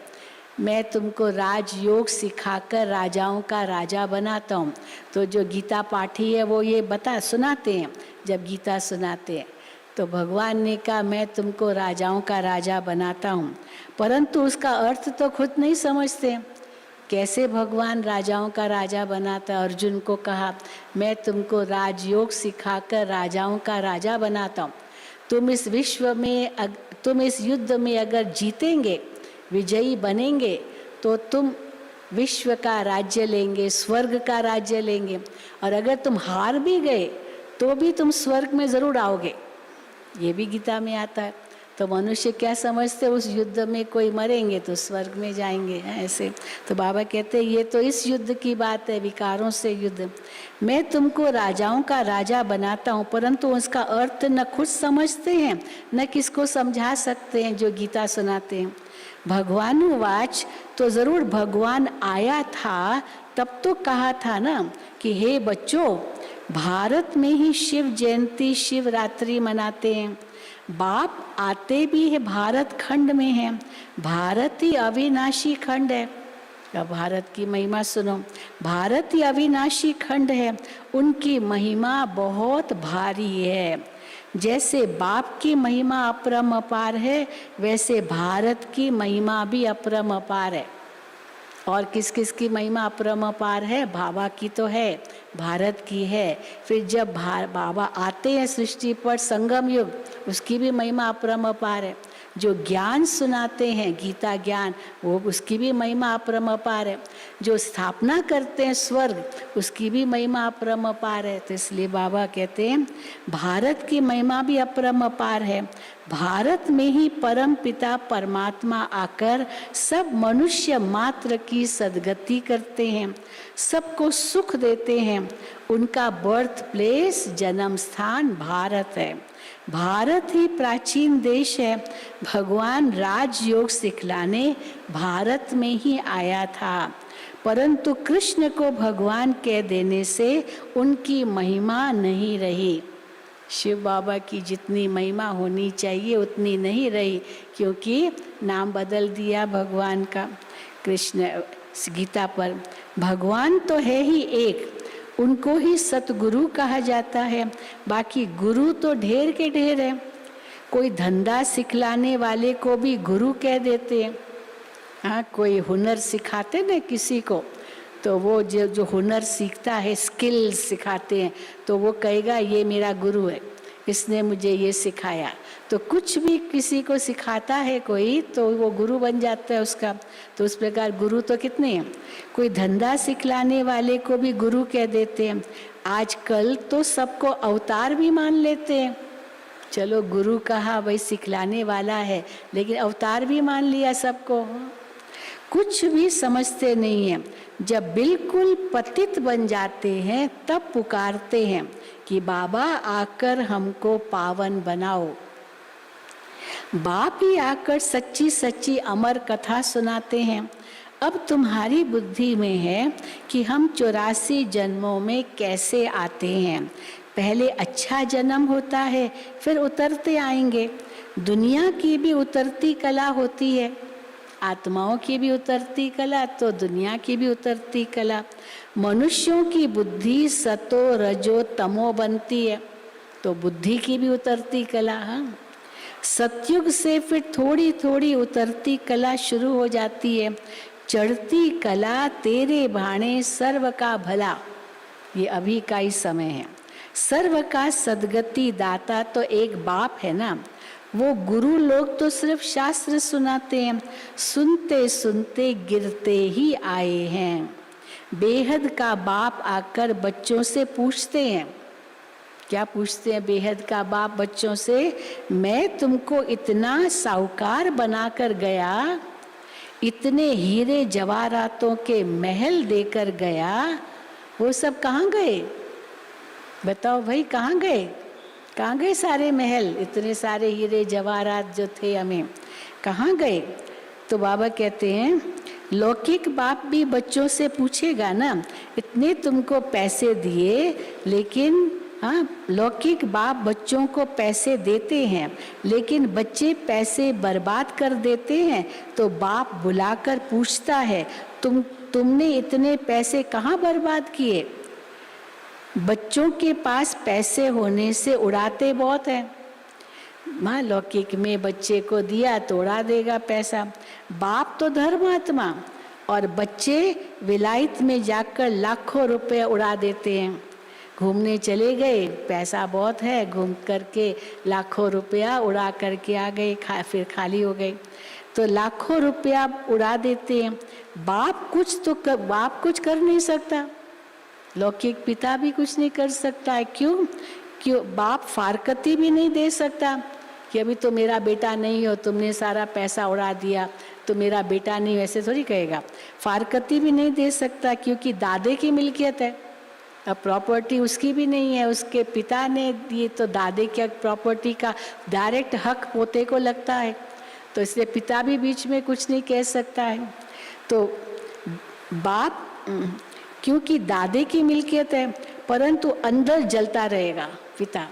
मैं तुमको राजयोग सिखाकर राजाओं का राजा बनाता हूँ। तो जो गीता पाठी है वो ये सुनाते हैं, जब गीता सुनाते हैं तो भगवान ने कहा मैं तुमको राजाओं का राजा बनाता हूँ, परंतु उसका अर्थ तो खुद नहीं समझते। कैसे भगवान राजाओं का राजा बनाता। अर्जुन को कहा मैं तुमको राजयोग सिखाकर राजाओं का राजा बनाता हूँ। तुम इस विश्व में, तुम इस युद्ध में अगर जीतेंगे, विजयी बनेंगे, तो तुम विश्व का राज्य लेंगे, स्वर्ग का राज्य लेंगे। और अगर तुम हार भी गए तो भी तुम स्वर्ग में जरूर आओगे। ये भी गीता में आता है। तो मनुष्य क्या समझते, उस युद्ध में कोई मरेंगे तो स्वर्ग में जाएंगे, ऐसे। तो बाबा कहते हैं ये तो इस युद्ध की बात है, विकारों से युद्ध। मैं तुमको राजाओं का राजा बनाता हूँ, परंतु उसका अर्थ न खुद समझते हैं न किसको समझा सकते हैं जो गीता सुनाते हैं। भगवानुवाच, तो जरूर भगवान आया था तब तो कहा था ना कि हे बच्चों, भारत में ही शिव जयंती शिवरात्रि मनाते हैं। बाप आते भी है भारत खंड में है, भारत ही अविनाशी खंड है। अब भारत की महिमा सुनो। भारत ही अविनाशी खंड है, उनकी महिमा बहुत भारी है। जैसे बाप की महिमा अपरम अपार है, वैसे भारत की महिमा भी अपरम अपार है। और किस किस की महिमा अपरम अपार है? बाबा की तो है, भारत की है। फिर जब बाबा आते हैं सृष्टि पर संगम युग, उसकी भी महिमा अपरम अपार है। जो ज्ञान सुनाते हैं गीता ज्ञान, वो उसकी भी महिमा अपरम अपार है। जो स्थापना करते हैं स्वर्ग, उसकी भी महिमा अपरम अपार है। तो इसलिए बाबा कहते हैं भारत की महिमा भी अपरम अपार है। भारत में ही परम पिता परमात्मा आकर सब मनुष्य मात्र की सद्गति करते हैं, सबको सुख देते हैं। उनका बर्थ प्लेस, जन्म स्थान भारत है। भारत ही प्राचीन देश है। भगवान राजयोग सिखलाने भारत में ही आया था, परंतु कृष्ण को भगवान कह देने से उनकी महिमा नहीं रही। शिव बाबा की जितनी महिमा होनी चाहिए उतनी नहीं रही, क्योंकि नाम बदल दिया भगवान का। कृष्ण गीता पर भगवान तो है ही एक, उनको ही सतगुरु कहा जाता है। बाकी गुरु तो ढेर के ढेर है। कोई धंधा सिखलाने वाले को भी गुरु कह देते हैं। हाँ, कोई हुनर सिखाते ना किसी को, तो वो जो हुनर सीखता है, स्किल सिखाते हैं, तो वो कहेगा ये मेरा गुरु है, इसने मुझे ये सिखाया। तो कुछ भी किसी को सिखाता है कोई, तो वो गुरु बन जाता है उसका। तो उस प्रकार गुरु तो कितने हैं। कोई धंधा सिखलाने वाले को भी गुरु कह देते हैं। आजकल तो सबको अवतार भी मान लेते हैं। चलो गुरु कहा, भाई सिखलाने वाला है, लेकिन अवतार भी मान लिया सबको। कुछ भी समझते नहीं हैं। जब बिल्कुल पतित बन जाते हैं तब पुकारते हैं कि बाबा आकर हमको पावन बनाओ। बाप ही आकर सच्ची सच्ची अमर कथा सुनाते हैं। अब तुम्हारी बुद्धि में है कि हम 84 जन्मों में कैसे आते हैं। पहले अच्छा जन्म होता है, फिर उतरते आएंगे। दुनिया की भी उतरती कला होती है, आत्माओं की भी उतरती कला, तो दुनिया की भी उतरती कला। मनुष्यों की बुद्धि सतो रजो तमो बनती है, तो बुद्धि की भी उतरती कला। हाँ, सतयुग से फिर थोड़ी थोड़ी उतरती कला शुरू हो जाती है। चढ़ती कला तेरे भाणे सर्व का भला, ये अभी का ही समय है। सर्व का सदगति दाता तो एक बाप है ना। वो गुरु लोग तो सिर्फ शास्त्र सुनाते हैं, सुनते सुनते गिरते ही आए हैं। बेहद का बाप आकर बच्चों से पूछते हैं, क्या पूछते हैं बेहद का बाप बच्चों से? मैं तुमको इतना साहूकार बनाकर गया, इतने हीरे जवाहरातों के महल देकर गया, वो सब कहाँ गए? बताओ भाई, कहाँ गए? कहाँ गए सारे महल, इतने सारे हीरे जवाहरात जो थे हमें, कहाँ गए? तो बाबा कहते हैं लौकिक बाप भी बच्चों से पूछेगा ना, इतने तुमको पैसे दिए, लेकिन हाँ, लौकिक बाप बच्चों को पैसे देते हैं, लेकिन बच्चे पैसे बर्बाद कर देते हैं। तो बाप बुलाकर पूछता है, तुमने इतने पैसे कहाँ बर्बाद किए? बच्चों के पास पैसे होने से उड़ाते बहुत हैं। माँ लौकिक में बच्चे को दिया तो उड़ा देगा पैसा। बाप तो धर्मात्मा, और बच्चे विलायत में जाकर लाखों रुपए उड़ा देते हैं। घूमने चले गए, पैसा बहुत है, घूम करके लाखों रुपया उड़ा करके आ गए, फिर खाली हो गए, तो लाखों रुपया उड़ा देते हैं। बाप कुछ कर नहीं सकता, लौकिक पिता भी कुछ नहीं कर सकता है। क्यों? बाप फारकती भी नहीं दे सकता कि अभी तो मेरा बेटा नहीं हो, तुमने सारा पैसा उड़ा दिया तो मेरा बेटा नहीं, वैसे थोड़ी कहेगा। फारकती भी नहीं दे सकता, क्योंकि दादे की मिल्कियत है, अब प्रॉपर्टी उसकी भी नहीं है, उसके पिता ने दिए, तो दादे के प्रॉपर्टी का डायरेक्ट हक पोते को लगता है, तो इसलिए पिता भी बीच में कुछ नहीं कह सकता है। तो बाप क्योंकि दादे की मिल्कियत है, परंतु अंदर जलता रहेगा पिता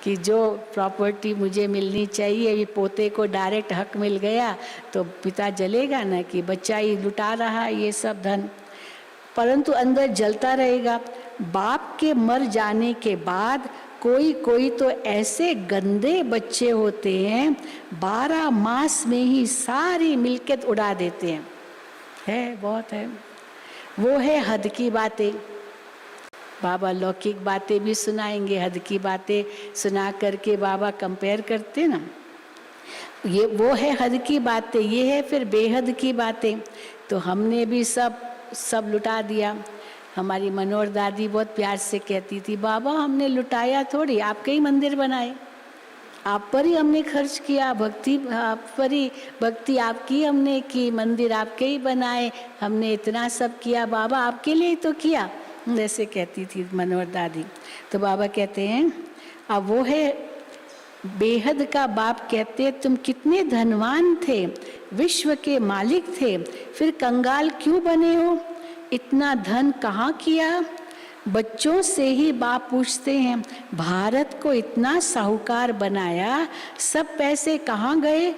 कि जो प्रॉपर्टी मुझे मिलनी चाहिए, अभी पोते को डायरेक्ट हक मिल गया, तो पिता जलेगा ना कि बच्चा ही लुटा रहा ये सब धन, परंतु अंदर जलता रहेगा। बाप के मर जाने के बाद कोई तो ऐसे गंदे बच्चे होते हैं, 12 मास में ही सारी मिल्कियत उड़ा देते हैं। है, बहुत है। वो है हद की बातें। बाबा लौकिक बातें भी सुनाएंगे, हद की बातें सुना करके बाबा कंपेयर करते ना, ये वो है हद की बातें, ये है फिर बेहद की बातें। तो हमने भी सब लुटा दिया। हमारी मनोहर दादी बहुत प्यार से कहती थी, बाबा हमने लुटाया थोड़ी, आपके ही मंदिर बनाए, आप पर ही हमने खर्च किया, भक्ति आप पर ही, भक्ति आपकी हमने की, मंदिर आपके ही बनाए, हमने इतना सब किया बाबा, आपके लिए ही तो किया, जैसे कहती थी मनोहर दादी। तो बाबा कहते हैं अब वो है बेहद का बाप, कहते तुम कितने धनवान थे, विश्व के मालिक थे, फिर कंगाल क्यों बने हो? इतना धन कहाँ किया? बच्चों से ही बाप पूछते हैं, भारत को इतना साहूकार बनाया, सब पैसे कहाँ गए?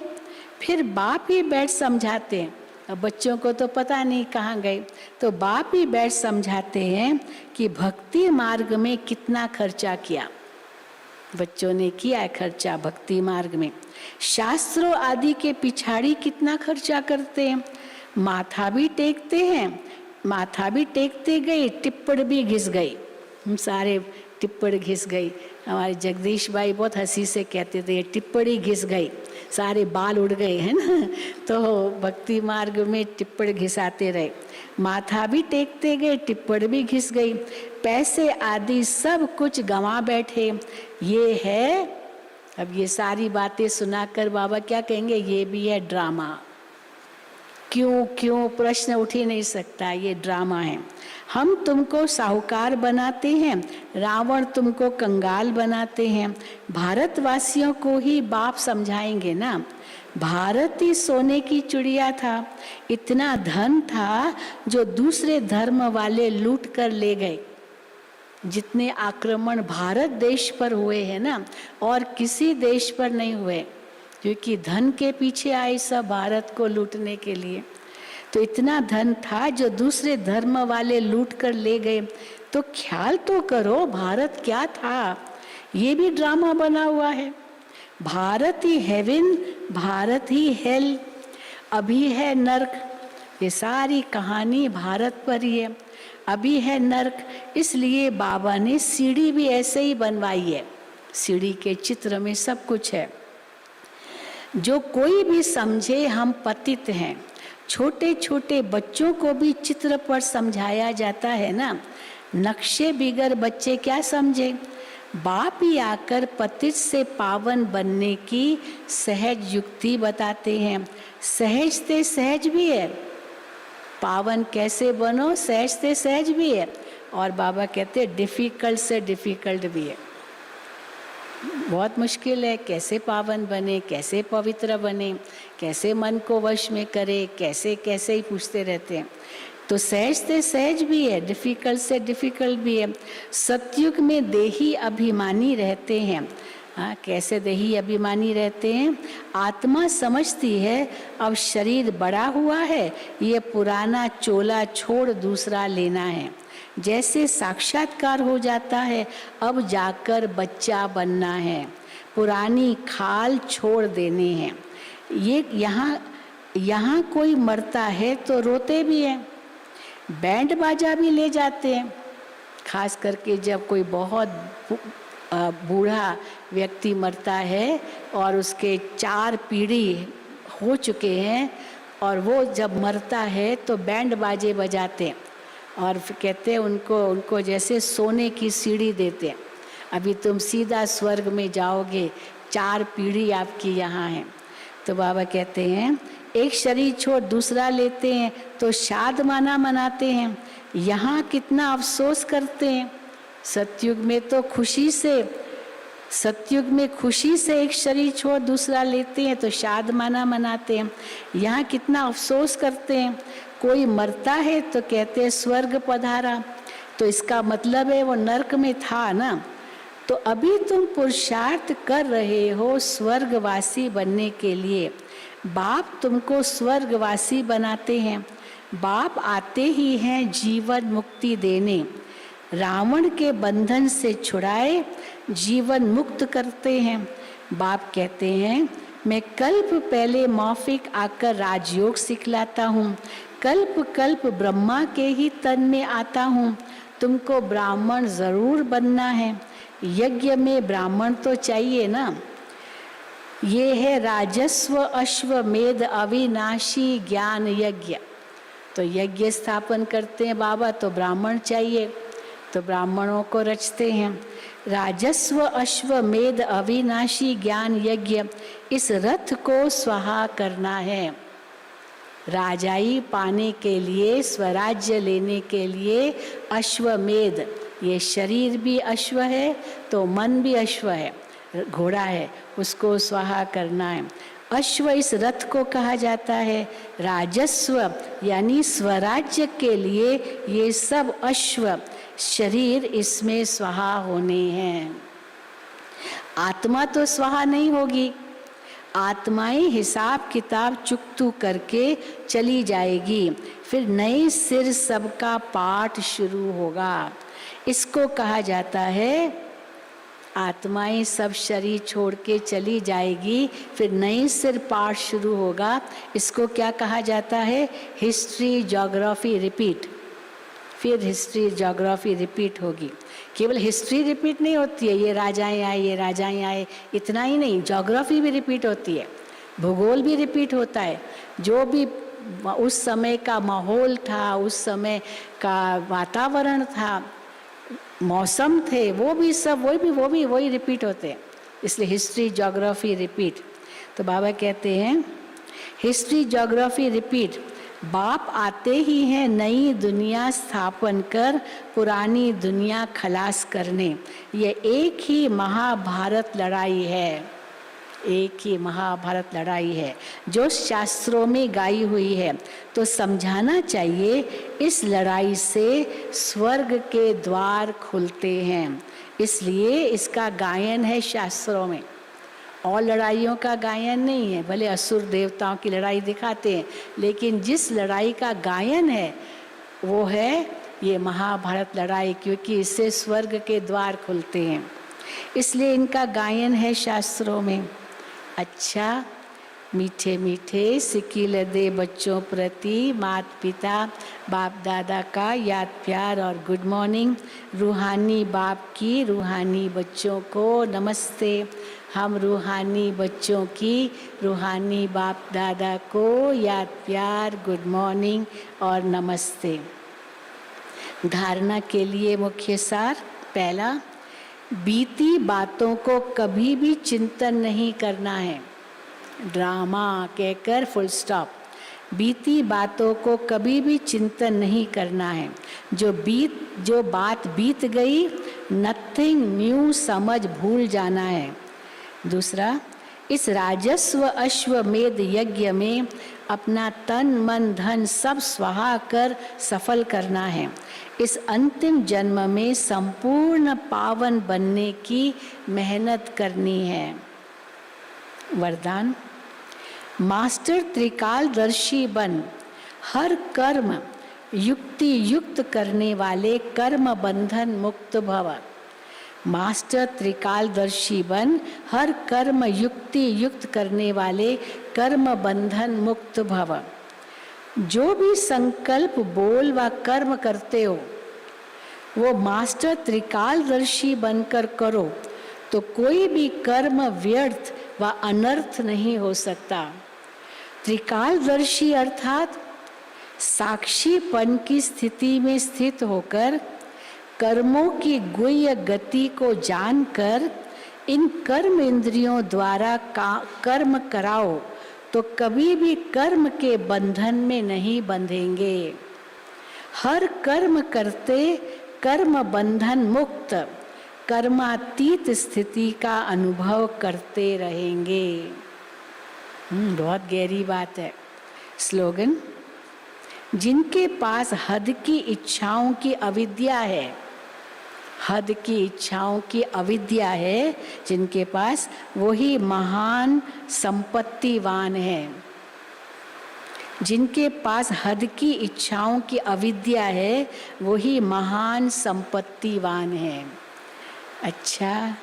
फिर बाप ही बैठ समझाते हैं। अब बच्चों को तो पता नहीं कहाँ गए, तो बाप ही बैठ समझाते हैं कि भक्ति मार्ग में कितना खर्चा किया। बच्चों ने किया है खर्चा भक्ति मार्ग में, शास्त्रों आदि के पिछाड़ी कितना खर्चा करते हैं, माथा भी टेकते हैं, माथा भी टेकते गए, टिप्पण भी घिस गई, हम सारे टिप्पण घिस गई। हमारे जगदीश भाई बहुत हंसी से कहते थे, टिप्पणी घिस गई, सारे बाल उड़ गए, है ना। तो भक्ति मार्ग में टिप्पण घिसाते रहे, माथा भी टेकते गए, टिप्पण भी घिस गई, पैसे आदि सब कुछ गंवा बैठे। ये है, अब ये सारी बातें सुनाकर बाबा क्या कहेंगे, ये भी है ड्रामा। क्यों प्रश्न उठ ही नहीं सकता, ये ड्रामा है। हम तुमको साहूकार बनाते हैं, रावण तुमको कंगाल बनाते हैं। भारतवासियों को ही बाप समझाएंगे ना, भारत ही सोने की चिड़िया था। इतना धन था जो दूसरे धर्म वाले लूट कर ले गए। जितने आक्रमण भारत देश पर हुए हैं ना, और किसी देश पर नहीं हुए, क्योंकि धन के पीछे आए सब भारत को लूटने के लिए। तो इतना धन था जो दूसरे धर्म वाले लूट कर ले गए। तो ख्याल तो करो भारत क्या था। ये भी ड्रामा बना हुआ है। भारत ही हेवन, भारत ही हेल, अभी है नर्क। ये सारी कहानी भारत पर ही है। अभी है नर्क, इसलिए बाबा ने सीढ़ी भी ऐसे ही बनवाई है। सीढ़ी के चित्र में सब कुछ है। जो कोई भी समझे हम पतित हैं, छोटे छोटे बच्चों को भी चित्र पर समझाया जाता है ना। नक्शे बिगर बच्चे क्या समझे। बाप ही आकर पतित से पावन बनने की सहज युक्ति बताते हैं। सहज से सहज भी है, पावन कैसे बनो सहज से सहज भी है, और बाबा कहते हैं डिफिकल्ट से डिफिकल्ट भी है। बहुत मुश्किल है कैसे पावन बने, कैसे पवित्र बने, कैसे मन को वश में करे, कैसे कैसे ही पूछते रहते हैं। तो सहज से सहज भी है, डिफिकल्ट से डिफिकल्ट भी है। सतयुग में देही अभिमानी रहते हैं। हाँ, कैसे देही अभिमानी रहते हैं। आत्मा समझती है अब शरीर बड़ा हुआ है, ये पुराना चोला छोड़ दूसरा लेना है। जैसे साक्षात्कार हो जाता है, अब जाकर बच्चा बनना है, पुरानी खाल छोड़ देने हैं। ये यहाँ कोई मरता है तो रोते भी हैं, बैंड बाजा भी ले जाते हैं। खास करके जब कोई बहुत बूढ़ा व्यक्ति मरता है और उसके 4 पीढ़ी हो चुके हैं, और वो जब मरता है तो बैंड बाजे बजाते हैं और कहते हैं उनको जैसे सोने की सीढ़ी देते हैं। अभी तुम सीधा स्वर्ग में जाओगे, 4 पीढ़ी आपकी यहाँ है। तो बाबा कहते हैं एक शरीर छोड़ दूसरा लेते हैं तो शादमाना मनाते हैं। यहाँ कितना अफसोस करते हैं। सतयुग में तो सतयुग में खुशी से एक शरीर छोड़ दूसरा लेते हैं तो शादमाना मनाते हैं। यहाँ कितना अफसोस करते हैं। कोई मरता है तो कहते हैं स्वर्ग पधारा, तो इसका मतलब है वो नरक में था ना। तो अभी तुम पुरुषार्थ कर रहे हो स्वर्गवासी बनने के लिए। बाप तुमको स्वर्गवासी बनाते हैं। बाप आते ही हैं जीवन मुक्ति देने, रावण के बंधन से छुड़ाए जीवन मुक्त करते हैं। बाप कहते हैं मैं कल्प पहले मौफिक आकर राजयोग सिखलाता हूँ, कल्प कल्प ब्रह्मा के ही तन में आता हूँ। तुमको ब्राह्मण जरूर बनना है, यज्ञ में ब्राह्मण तो चाहिए ना। ये है राजस्व अश्वमेध अविनाशी ज्ञान यज्ञ। तो यज्ञ स्थापन करते हैं बाबा तो ब्राह्मण चाहिए, तो ब्राह्मणों को रचते हैं। राजस्व अश्वमेध अविनाशी ज्ञान यज्ञ, इस रथ को स्वाहा करना है। राजाई पाने के लिए, स्वराज्य लेने के लिए अश्वमेध, ये शरीर भी अश्व है तो मन भी अश्व है, घोड़ा है, उसको स्वाहा करना है। अश्व इस रथ को कहा जाता है। राजस्व यानी स्वराज्य के लिए ये सब अश्व शरीर इसमें स्वाहा होने हैं। आत्मा तो स्वाहा नहीं होगी, आत्माएं हिसाब किताब चुकतू करके चली जाएगी, फिर नए सिर सबका पाठ शुरू होगा। इसको कहा जाता है आत्माएं सब शरीर छोड़ के चली जाएगी, फिर नई सिर पाठ शुरू होगा। इसको क्या कहा जाता है? History geography repeat. फिर हिस्ट्री ज्योग्राफी रिपीट होगी। केवल हिस्ट्री रिपीट नहीं होती है, ये राजाएं आए, ये राजाएं आए, इतना ही नहीं, ज्योग्राफी भी रिपीट होती है, भूगोल भी रिपीट होता है। जो भी उस समय का माहौल था, उस समय का वातावरण था, मौसम थे, वो भी सब वही रिपीट होते हैं। इसलिए हिस्ट्री ज्योग्राफी रिपीट। तो बाबा कहते हैं हिस्ट्री ज्योग्राफी रिपीट। बाप आते ही हैं नई दुनिया स्थापन कर, पुरानी दुनिया खलास करने। ये एक ही महाभारत लड़ाई है। एक ही महाभारत लड़ाई है जो शास्त्रों में गाई हुई है। तो समझाना चाहिए इस लड़ाई से स्वर्ग के द्वार खुलते हैं, इसलिए इसका गायन है शास्त्रों में। और लड़ाइयों का गायन नहीं है, भले असुर देवताओं की लड़ाई दिखाते हैं, लेकिन जिस लड़ाई का गायन है वो है ये महाभारत लड़ाई, क्योंकि इससे स्वर्ग के द्वार खुलते हैं, इसलिए इनका गायन है शास्त्रों में। अच्छा, मीठे मीठे सिकील दे बच्चों प्रति माता पिता बाप दादा का याद प्यार और गुड मॉर्निंग। रूहानी बाप की रूहानी बच्चों को नमस्ते। हम रूहानी बच्चों की रूहानी बाप दादा को याद प्यार, गुड मॉर्निंग और नमस्ते। धारणा के लिए मुख्य सार। पहला, बीती बातों को कभी भी चिंतन नहीं करना है। ड्रामा कहकर फुल स्टॉप। बीती बातों को कभी भी चिंतन नहीं करना है। जो बात बीत गई, नथिंग न्यू समझ भूल जाना है। दूसरा, इस राजस्व अश्वमेध यज्ञ में अपना तन मन धन सब स्वाहा कर सफल करना है। इस अंतिम जन्म में संपूर्ण पावन बनने की मेहनत करनी है। वरदान, मास्टर त्रिकालदर्शी बन हर कर्म युक्ति युक्त करने वाले कर्म बंधन मुक्त भव। मास्टर त्रिकालदर्शी बन हर कर्म युक्ति युक्त करने वाले कर्म बंधन मुक्त भव। जो भी संकल्प बोल व कर्म करते हो वो मास्टर त्रिकालदर्शी बनकर करो, तो कोई भी कर्म व्यर्थ व अनर्थ नहीं हो सकता। त्रिकालदर्शी अर्थात साक्षीपन की स्थिति में स्थित होकर कर्मों की गुह्य गति को जानकर इन कर्म इंद्रियों द्वारा कर्म कराओ तो कभी भी कर्म के बंधन में नहीं बंधेंगे। हर कर्म करते कर्म बंधन मुक्त कर्मातीत स्थिति का अनुभव करते रहेंगे। बहुत गहरी बात है। स्लोगन, जिनके पास हद की इच्छाओं की अविद्या है, हद की इच्छाओं की अविद्या है जिनके पास, वही महान संपत्तिवान है। जिनके पास हद की इच्छाओं की अविद्या है वही महान संपत्तिवान है। अच्छा,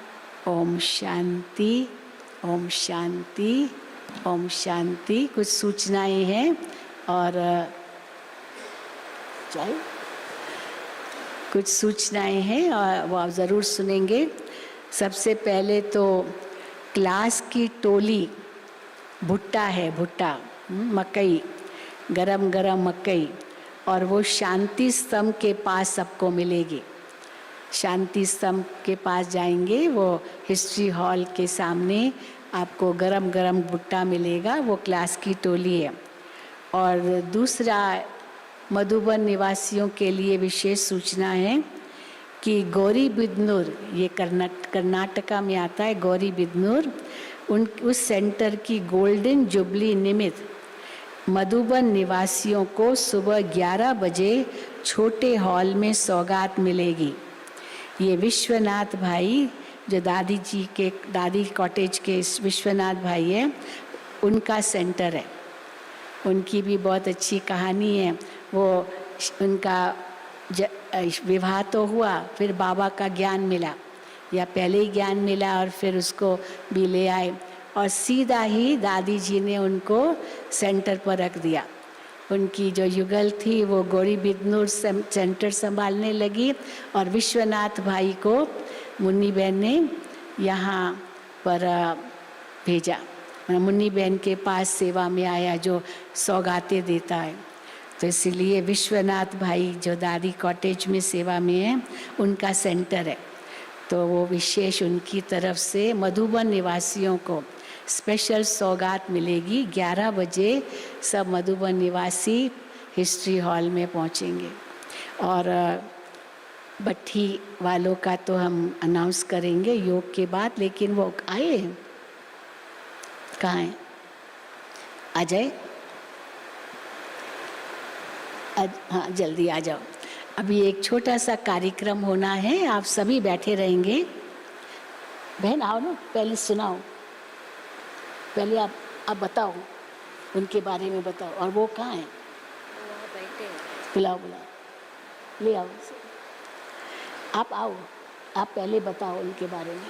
ओम शांति, ओम शांति, ओम शांति। कुछ सूचनाएं हैं और चाहिए कुछ सूचनाएं हैं और वो आप ज़रूर सुनेंगे। सबसे पहले तो क्लास की टोली भुट्टा है, भुट्टा मकई, गरम गरम मकई, और वो शांति स्तंभ के पास सबको मिलेगी। शांति स्तंभ के पास जाएंगे, वो हिस्ट्री हॉल के सामने आपको गरम गरम भुट्टा मिलेगा। वो क्लास की टोली है। और दूसरा, मधुबन निवासियों के लिए विशेष सूचना है कि गौरीबिदनूर, ये कर्नाटका में आता है, गौरीबिदनूर, उस सेंटर की गोल्डन जुबली निमित्त मधुबन निवासियों को सुबह 11 बजे छोटे हॉल में सौगात मिलेगी। ये विश्वनाथ भाई, जो दादी कॉटेज के विश्वनाथ भाई हैं, उनका सेंटर है। उनकी भी बहुत अच्छी कहानी है। वो उनका विवाह तो हुआ, फिर बाबा का ज्ञान मिला, या पहले ही ज्ञान मिला और फिर उसको भी ले आए, और सीधा ही दादी जी ने उनको सेंटर पर रख दिया। उनकी जो युगल थी वो गौरीबिदनूर सेंटर संभालने लगी, और विश्वनाथ भाई को मुन्नी बहन ने यहाँ पर भेजा। मुन्नी बहन के पास सेवा में आया, जो सौगातें देता है। तो इसलिए विश्वनाथ भाई जो दादी कॉटेज में सेवा में है, उनका सेंटर है। तो वो विशेष उनकी तरफ से मधुबन निवासियों को स्पेशल सौगात मिलेगी। 11 बजे सब मधुबन निवासी हिस्ट्री हॉल में पहुंचेंगे। और भट्ठी वालों का तो हम अनाउंस करेंगे योग के बाद, लेकिन वो आए कहाँ है? अजय, हाँ जल्दी आ जाओ। अभी एक छोटा सा कार्यक्रम होना है, आप सभी बैठे रहेंगे। बहन आओ ना, पहले सुनाओ, पहले आप बताओ, उनके बारे में बताओ। और वो कहाँ है? बुलाओ बुलाओ, ले आओ। आप आओ, आप पहले बताओ उनके बारे में।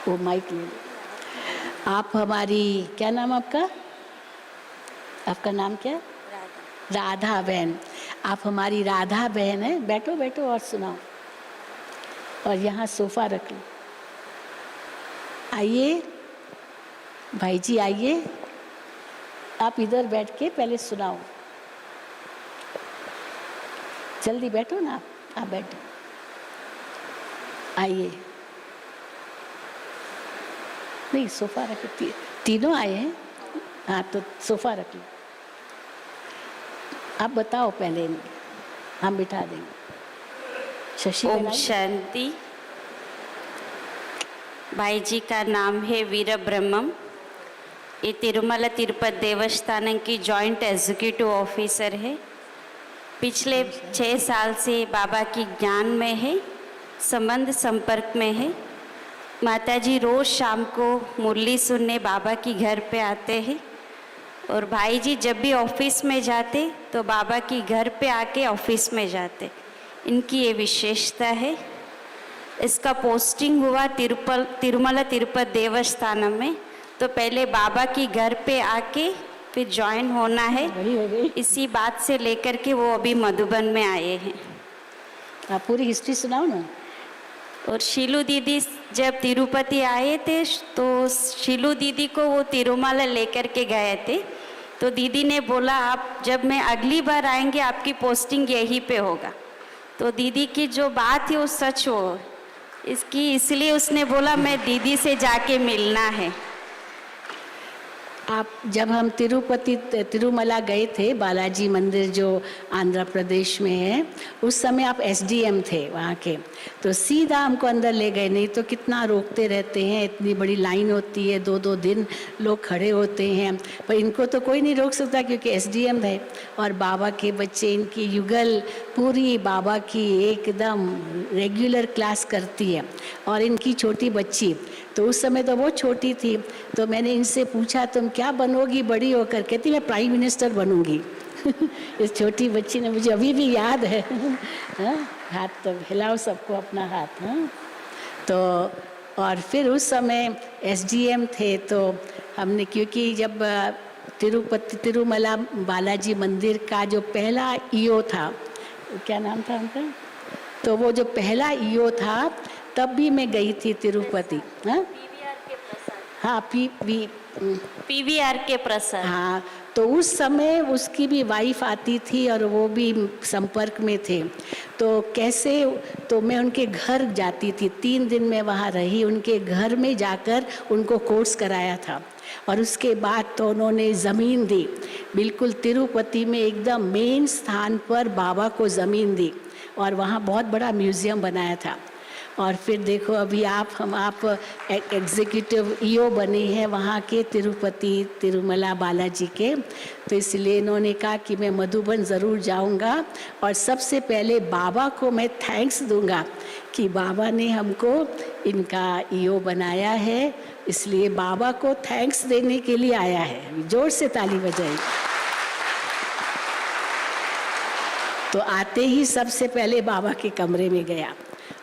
वो माइक ले लो। आप हमारी, क्या नाम आपका? आपका नाम क्या? राधा बहन। आप हमारी राधा बहन है। बैठो बैठो और सुनाओ। और यहाँ सोफा रख लो। आइए भाई जी, आइए, आप इधर बैठ के पहले सुनाओ। जल्दी बैठो ना, आप बैठो। आइए, नहीं सोफा रख, तीनों आए हैं। हाँ तो सोफा रख लो। आप बताओ पहले, हम बिठा देंगे। शशि, ओम शांति। भाई जी का नाम है वीर ब्रह्मम। ये तिरुमला तिरुपति देवस्थानम की जॉइंट एग्जीक्यूटिव ऑफिसर है। पिछले 6 साल से बाबा की ज्ञान में है, संबंध संपर्क में है। माताजी रोज़ शाम को मुरली सुनने बाबा की घर पे आते हैं और भाई जी जब भी ऑफिस में जाते तो बाबा की घर पे आके ऑफिस में जाते। इनकी ये विशेषता है। इसका पोस्टिंग हुआ तिरुमला तिरुपति देवस्थानम में, तो पहले बाबा की घर पे आके फिर ज्वाइन होना है। इसी बात से लेकर के वो अभी मधुबन में आए हैं। आप पूरी हिस्ट्री सुनाओ ना। और शीलू दीदी जब तिरुपति आए थे तो शीलू दीदी को वो तिरुमला लेकर के गए थे। तो दीदी ने बोला आप जब मैं अगली बार आएंगे आपकी पोस्टिंग यहीं पे होगा। तो दीदी की जो बात है वो सच हो इसकी, इसलिए उसने बोला मैं दीदी से जाके मिलना है। आप जब हम तिरुमला गए थे, बालाजी मंदिर जो आंध्र प्रदेश में है, उस समय आप एसडीएम थे वहाँ के, तो सीधा हमको अंदर ले गए। नहीं तो कितना रोकते रहते हैं, इतनी बड़ी लाइन होती है, 2-2 दिन लोग खड़े होते हैं, पर इनको तो कोई नहीं रोक सकता क्योंकि एसडीएम है। और बाबा के बच्चे, इनकी युगल पूरी बाबा की एकदम रेगुलर क्लास करती है। और इनकी छोटी बच्ची, तो उस समय तो वो छोटी थी, तो मैंने इनसे पूछा तुम क्या बनोगी बड़ी होकर? कहती मैं प्राइम मिनिस्टर बनूंगी। इस छोटी बच्ची ने, मुझे अभी भी याद है। हाथ तो हिलाओ सबको अपना हाथ। तो और फिर उस समय एसडीएम थे, तो हमने, क्योंकि जब तिरुमला बालाजी मंदिर का जो पहला ईओ था, क्या नाम था उनका, तो वो जो पहला ईओ था तब भी मैं गई थी तिरुपति। हाँ पीवीआर के प्रसाद। हाँ, तो उस समय उसकी भी वाइफ आती थी और वो भी संपर्क में थे। तो कैसे, तो मैं उनके घर जाती थी, 3 दिन मैं वहाँ रही, उनके घर में जाकर उनको कोर्स कराया था। और उसके बाद तो उन्होंने ज़मीन दी, बिल्कुल तिरुपति में एकदम मेन स्थान पर बाबा को ज़मीन दी और वहाँ बहुत बड़ा म्यूज़ियम बनाया था। और फिर देखो अभी आप एग्जीक्यूटिव ईओ बने हैं वहाँ के तिरुपति तिरुमला बालाजी के। तो इसलिए इन्होंने कहा कि मैं मधुबन ज़रूर जाऊँगा और सबसे पहले बाबा को मैं थैंक्स दूंगा कि बाबा ने हमको इनका ईओ बनाया है, इसलिए बाबा को थैंक्स देने के लिए आया है। जोर से ताली बजाइए। तो आते ही सबसे पहले बाबा के कमरे में गया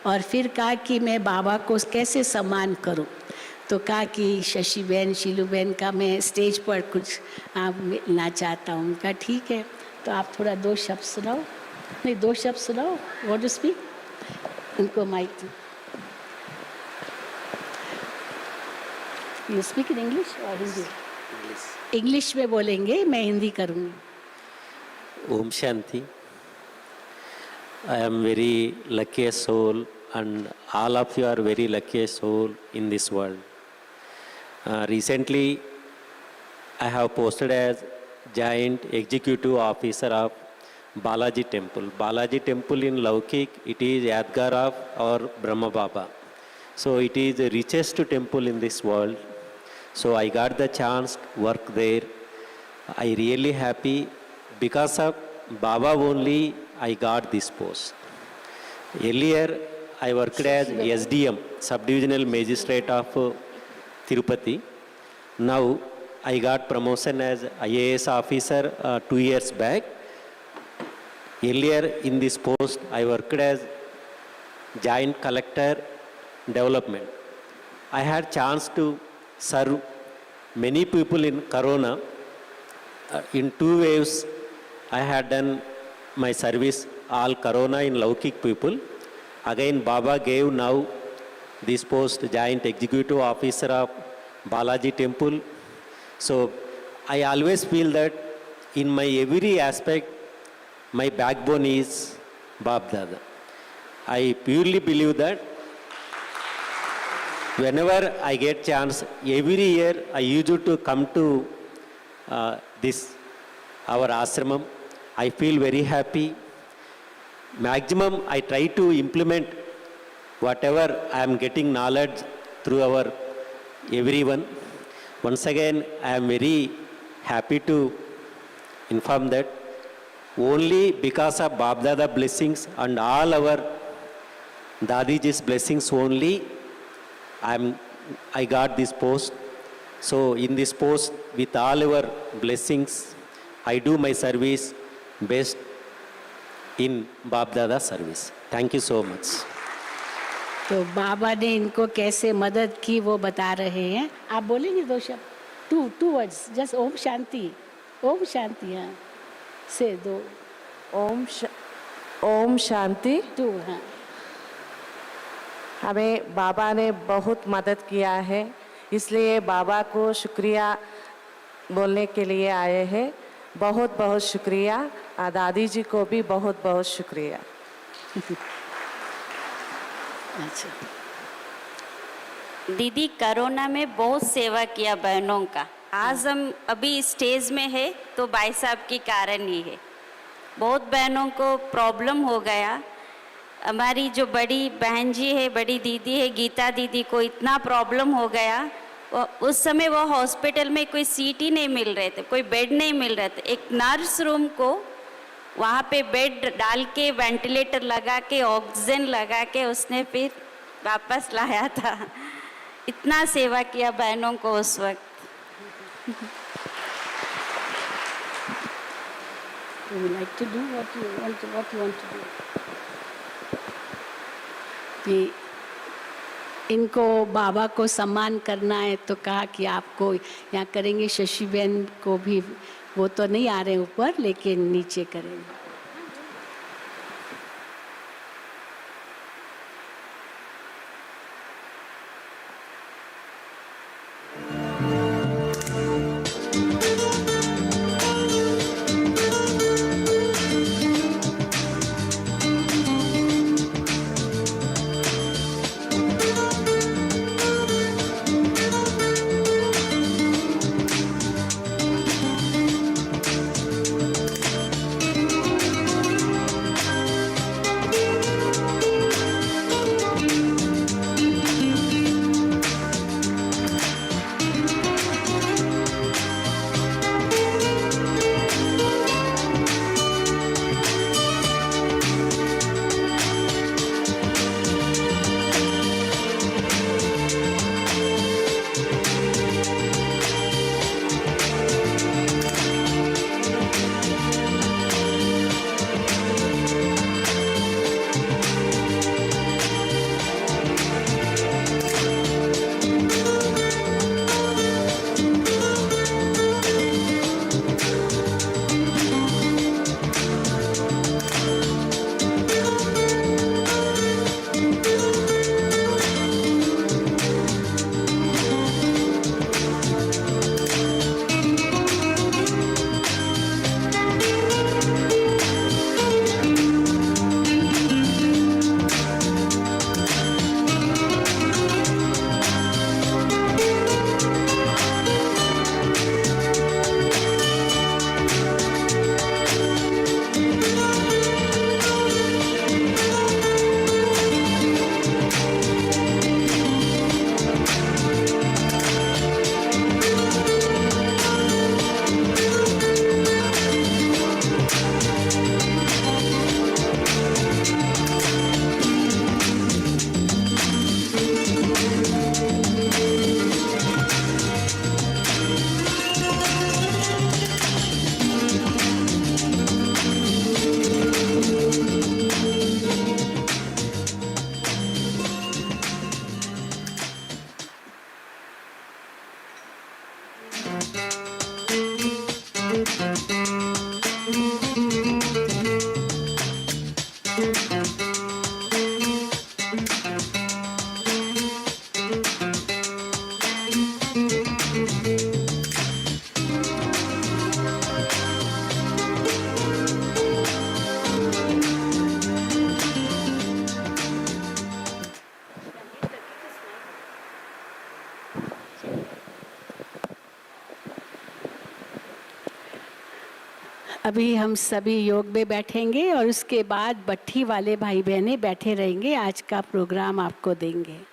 और फिर कहा कि मैं बाबा को कैसे सम्मान करूं। तो कहा कि शशि बहन, शीलू बहन का मैं स्टेज पर कुछ मिलना चाहता हूँ। कहा ठीक है, तो आप थोड़ा 2 शब्द सुनाओ। नहीं, 2 शब्द सुनाओ। व्हाट टू स्पीक, उनको माइक दो। यू स्पीक इन इंग्लिश और हिंदी? इंग्लिश में बोलेंगे, मैं हिंदी करूँगी। Om Shanti. I am very luckiest soul and all of you are very luckiest soul in this world. Recently, I have posted as Joint Executive Officer of Balaji Temple. Balaji Temple in Laukik, it is Yadgar of our Brahma Baba. So it is the richest temple in this world. So I got the chance to work there. I really happy because of Baba only I got this post. Earlier I worked as SDM, Subdivisional Magistrate of Tirupati. Now I got promotion as IAS officer 2 years back. Earlier in this post I worked as Joint Collector Development. I had chance to serve many people in Corona. In 2 waves I had done my service all Corona in Laukik people. Again Baba gave now this post Joint Executive Officer of Balaji Temple. So I always feel that in my every aspect my backbone is Bab Dada. I purely believe that whenever I get chance, every year I used to come to this, our ashramam. I feel very happy. Maximum I try to implement whatever I am getting knowledge through our everyone. Once again, I am very happy to inform that only because of Bab Dada blessings and all our Dadiji's blessings only, I got this post. So in this post, with all our blessings, I do my service best in Bab Dada service. Thank you so much. तो बाबा ने इनको कैसे मदद की वो बता रहे हैं. आप बोलेंगे 2 शब्द, 2 वर्ड्स, जस्ट ओम शांति. हाँ से 2. ओम शांति. 2 हाँ. हमें बाबा ने बहुत मदद किया है, इसलिए बाबा को शुक्रिया बोलने के लिए आए हैं. बहुत बहुत शुक्रिया. दादी जी को भी बहुत बहुत शुक्रिया. अच्छा. दीदी कोरोना में बहुत सेवा किया बहनों का. आज हम अभी स्टेज में है तो भाई साहब के कारण ही है. बहुत बहनों को प्रॉब्लम हो गया. हमारी जो बड़ी बहन जी है, बड़ी दीदी है, गीता दीदी को इतना प्रॉब्लम हो गया. उस समय वो हॉस्पिटल में कोई सीट ही नहीं मिल रहे थे, कोई बेड नहीं मिल रहे थे. एक नर्स रूम को वहाँ पे बेड डाल के वेंटिलेटर लगा के ऑक्सीजन लगा के उसने फिर वापस लाया था. इतना सेवा किया बहनों को उस वक्त. You would like to do what you want to do. कि इनको बाबा को सम्मान करना है तो कहा कि आपको यहाँ करेंगे. शशि बहन को भी, वो तो नहीं आ रहे ऊपर, लेकिन नीचे करेंगे. अभी हम सभी योग में बैठेंगे और उसके बाद बट्ठी वाले भाई बहनें बैठे रहेंगे, आज का प्रोग्राम आपको देंगे।